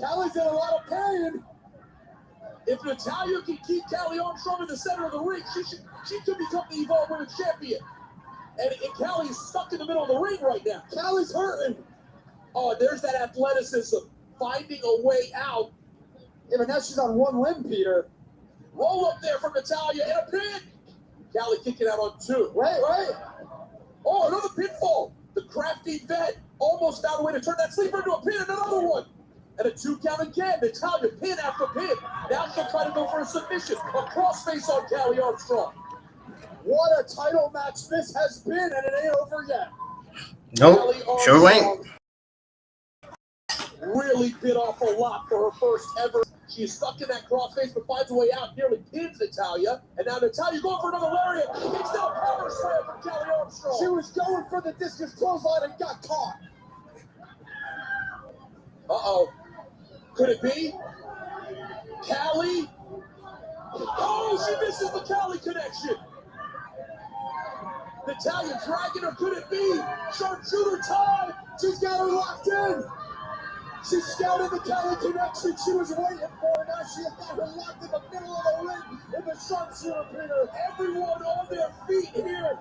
Callie's in a lot of pain. If Natalya can keep Kylie Armstrong in the center of the ring, she could become the Evolved Women's Champion. And Kylie is stuck in the middle of the ring right now. Callie's hurting. Oh, there's that athleticism. Finding a way out. Yeah, but now she's on one limb, Peter. Roll up there from Natalya and a pin. Kylie kicking out on 2. Wait. Oh, another pinfall. The crafty vet almost found a way to turn that sleeper into a pin. Another one. And a 2 count again. Natalya pin after pin. Now she'll try to go for a submission. A crossface on Kylie Armstrong. What a title match this has been, and it ain't over yet. Nope, sure ain't. Really bit off a lot for her first ever. She is stuck in that crossface, but finds a way out. Nearly pins Natalya. And now Natalya going for another lariat. It's now a power slam from Kylie Armstrong. She was going for the discus clothesline and got caught. Uh-oh. Could it be? Kylie? Oh, she misses the Kylie connection. Natalya dragging her. Could it be? Sharpshooter time. She's got her locked in. She scouted the Kylie connection. She was waiting for her. Now she has got her locked in the middle of the ring in the sharpshooter, Peter. Everyone on their feet here.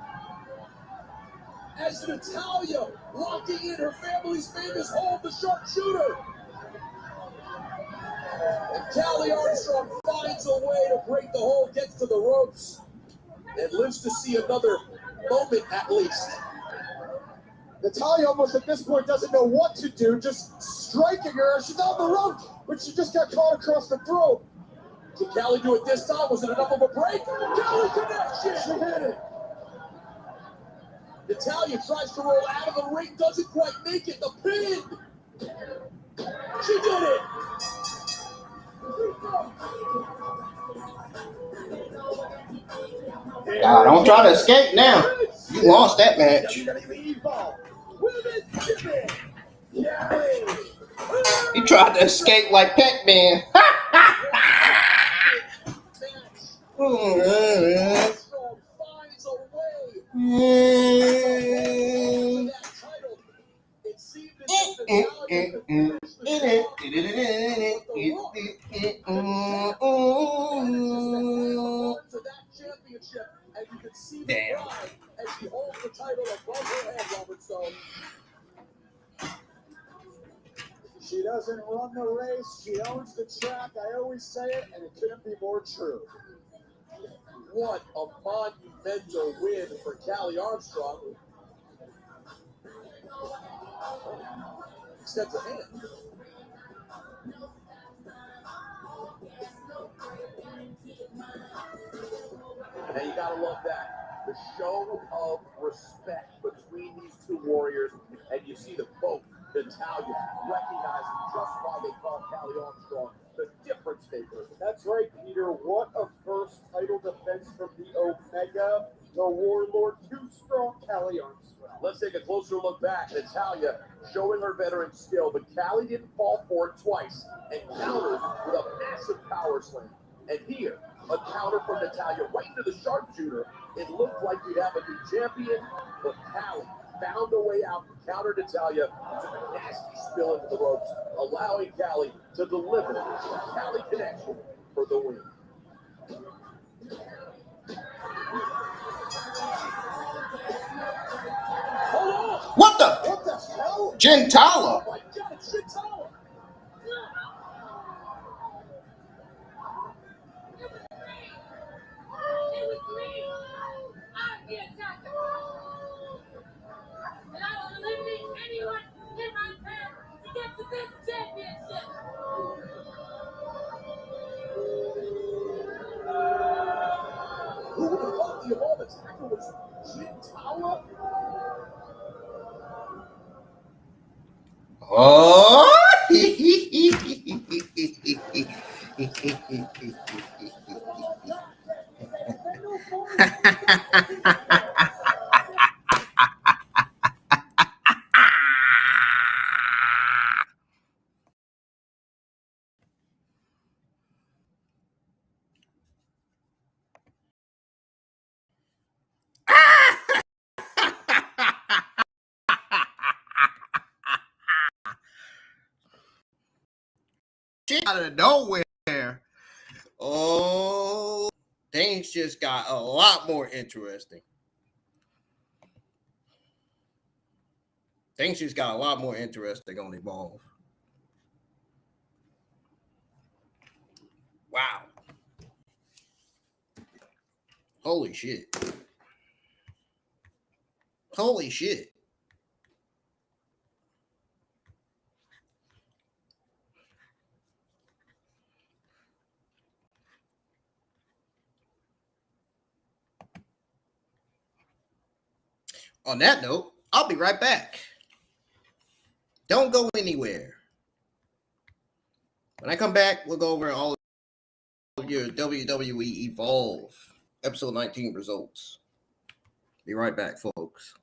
As Natalya locking in her family's famous hold, the sharpshooter. And Kylie Armstrong finds a way to break the hold, gets to the ropes, and lives to see another moment at least. Natalya almost at this point doesn't know what to do, just striking her. She's on the rope, but she just got caught across the throat. Can Kylie do it this time? Was it enough of a break? Kylie connection! She hit it. Natalya tries to roll out of the ring, doesn't quite make it. The pin! She did it! Don't try to escape now. You lost that match. He tried to escape like Pac-Man. doesn't run the race, she owns the track. I always say it, and it couldn't be more true. What a monumental win for Callie Armstrong. Extends a hand. Now you gotta love that. The show of respect between these two warriors, and you see the both, Natalia, recognizing just why they call Callie Armstrong the difference maker. That's right, Peter. What a first title defense from the Omega, the Warlord, too strong, Callie Armstrong. Let's take a closer look back. Natalia showing her veteran skill, but Callie didn't fall for it twice and countered with a massive power slam. And here, a counter from Natalia right into the sharpshooter. It looked like we'd have a new champion, but Callie found a way out and countered Natalia, took a nasty spill into the ropes, allowing Callie to deliver the Callie connection for the win. Hold on! What the? What the hell? Gentala. Oh my God, it's Gentala! It was me. I'm the attacker. And I will eliminate anyone in my path to get to this championship. Who would have thought the Evolve attacker was Gentala? Oh. Out of nowhere. Oh, things just got a lot more interesting. Things just got a lot more interesting on Evolve. Wow. Holy shit. Holy shit. On that note, I'll be right back. Don't go anywhere. When I come back, we'll go over all of your WWE Evolve Episode 19 results. Be right back, folks.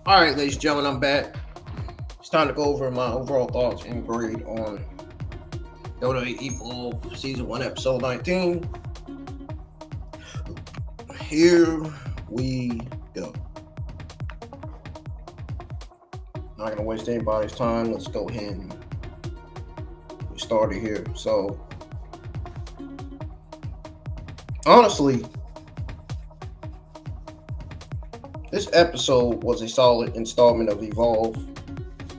All right, ladies and gentlemen, I'm back. It's time to go over my overall thoughts and grade on WWE Evolve Season 1, Episode 19. Here we go. Not going to waste anybody's time. Let's go ahead and get started here. So, honestly, this episode was a solid installment of Evolve.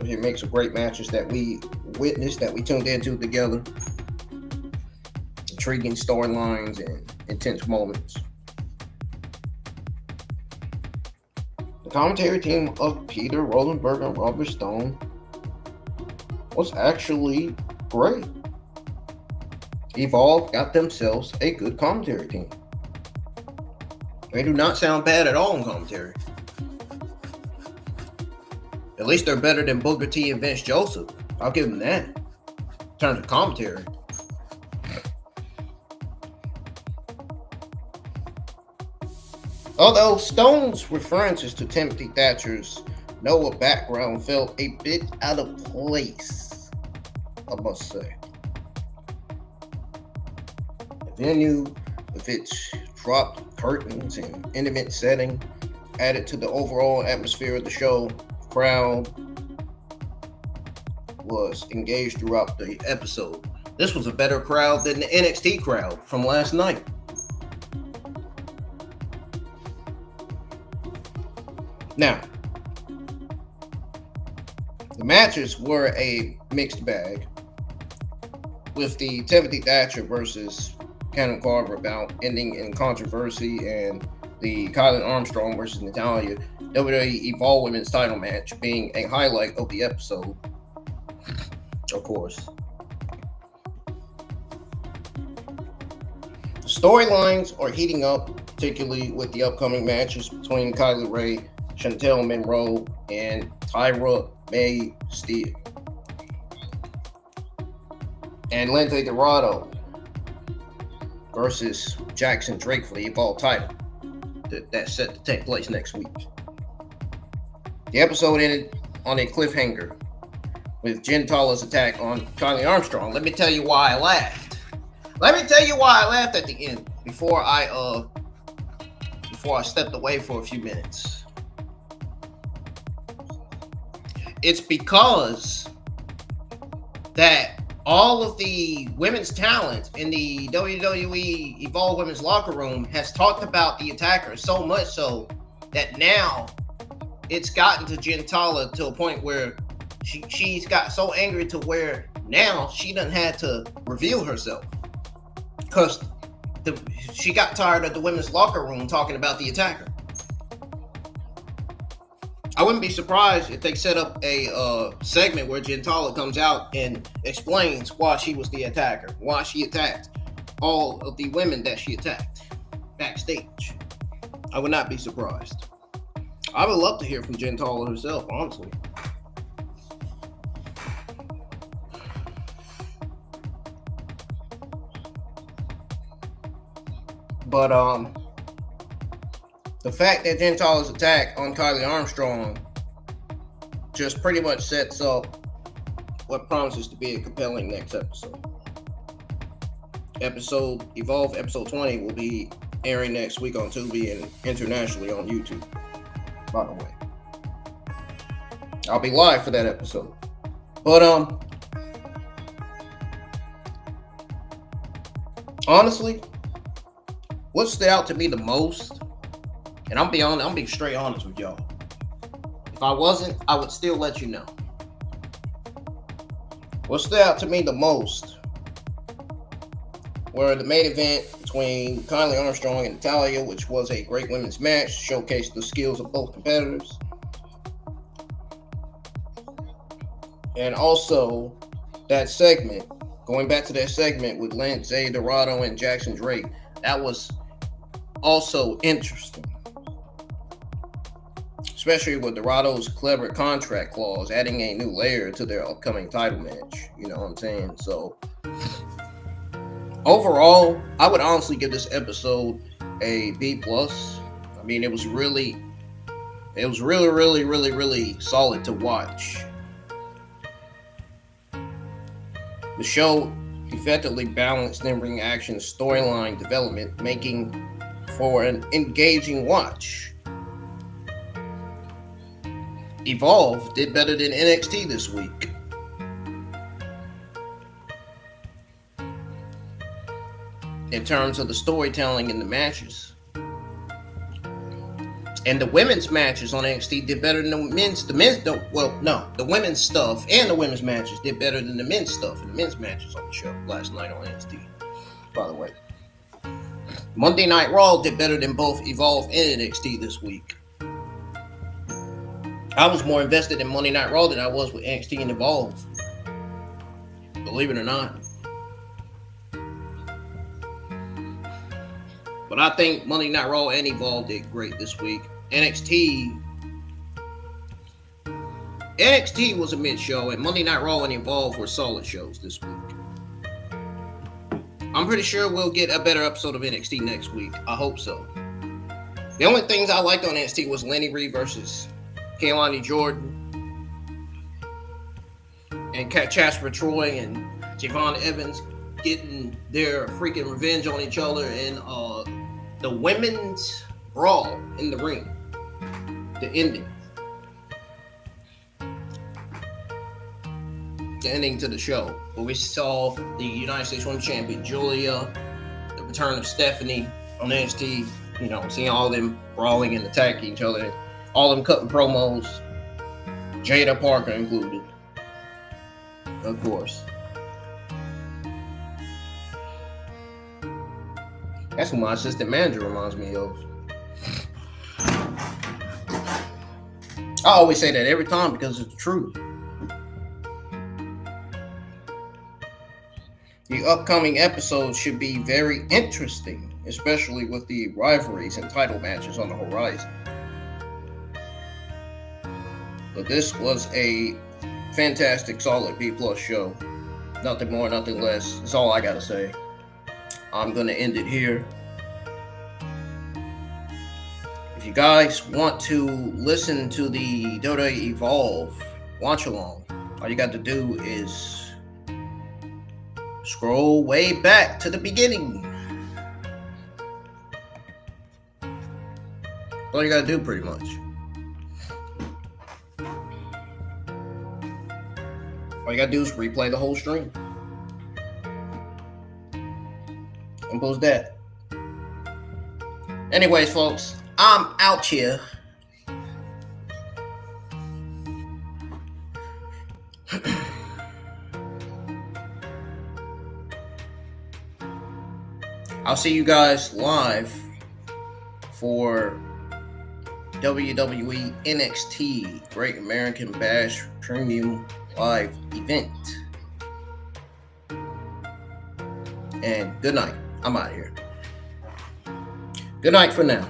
It makes some great matches that we witnessed, that we tuned into together. Intriguing storylines and intense moments. The commentary team of Peter Rosenberg and Robert Stone was actually great. Evolve got themselves a good commentary team. They do not sound bad at all in commentary. At least they're better than Booker T and Vince Joseph. I'll give them that. In terms of commentary. Although Stone's references to Timothy Thatcher's Noah background felt a bit out of place, I must say. The venue, with its dropped curtains and intimate setting, added to the overall atmosphere of the show. Crowd was engaged throughout the episode. This was a better crowd than the NXT crowd from last night. Now, the matches were a mixed bag, with the Timothy Thatcher versus Keanu Carver bout ending in controversy, and the Kylie Armstrong versus Natalya WWE Evolve Women's title match being a highlight of the episode, of course. The storylines are heating up, particularly with the upcoming matches between Kylie Ray, Chantel Monroe, and Tyra May Steele. And Lindsay Dorado versus Jackson Drake for the Evolve title. That's set to take place next week. The episode ended on a cliffhanger with Jen Tala's attack on Kylie Armstrong. Let me tell you why I laughed. Let me tell you why I laughed at the end before I stepped away for a few minutes. It's because that all of the women's talent in the WWE Evolve Women's locker room has talked about the attacker so much so that now it's gotten to Jen Tala to a point where she's got so angry to where now she doesn't have to reveal herself because she got tired of the women's locker room talking about the attacker. I wouldn't be surprised if they set up a segment where Jen Tala comes out and explains why she was the attacker, why she attacked all of the women that she attacked backstage. I would not be surprised. I would love to hear from Jen Tala herself, honestly. But the fact that Jen Tala's attack on Kylie Armstrong just pretty much sets up what promises to be a compelling next episode. Evolve episode 20 will be airing next week on Tubi and internationally on YouTube, by the way. I'll be live for that episode. But honestly, what stood out to me the most, and I'm being straight honest with y'all. If I wasn't, I would still let you know. What stood out to me the most were the main event between Kylie Armstrong and Natalya, which was a great women's match, showcased the skills of both competitors. And also that segment, going back to that segment with Lindsay Dorado and Jackson Drake, that was also interesting. Especially with Dorado's clever contract clause, adding a new layer to their upcoming title match. You know what I'm saying? So, overall, I would honestly give this episode a B+. I mean, it was really It was really, really, really, really solid to watch. The show effectively balanced in-ring action storyline development, making for an engaging watch. Evolve did better than NXT this week. In terms of the storytelling in the matches. And the women's matches on NXT did better than the men's. The women's stuff and the women's matches did better than the men's stuff and the men's matches on the show last night on NXT. By the way, Monday Night Raw did better than both Evolve and NXT this week. I was more invested in Monday Night Raw than I was with NXT and Evolve. Believe it or not. But I think Monday Night Raw and Evolve did great this week. NXT was a mid-show, and Monday Night Raw and Evolve were solid shows this week. I'm pretty sure we'll get a better episode of NXT next week. I hope so. The only things I liked on NXT was Lenny Reed versus Keanu Jordan, and Casper Troy and Javon Evans getting their freaking revenge on each other, and the women's brawl in the ring, the ending to the show, where we saw the United States Women's Champion Julia, the return of Stephanie on NXT, seeing all of them brawling and attacking each other, all of them cutting promos, Jada Parker included, of course. That's who my assistant manager reminds me of. I always say that every time because it's the truth. The upcoming episodes should be very interesting, especially with the rivalries and title matches on the horizon. But this was a fantastic, solid B+ show. Nothing more, nothing less. That's all I gotta say. I'm going to end it here. If you guys want to listen to the WWE Evolve watch along, all you got to do is scroll way back to the beginning. All you got to do pretty much. All you got to do is replay the whole stream. Simple as that. Anyways, folks, I'm out here. I'll see you guys live for WWE NXT Great American Bash Premium Live event. And good night. I'm out of here. Good night for now.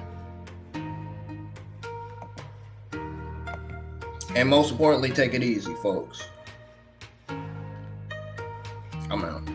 And most importantly, take it easy, folks. I'm out.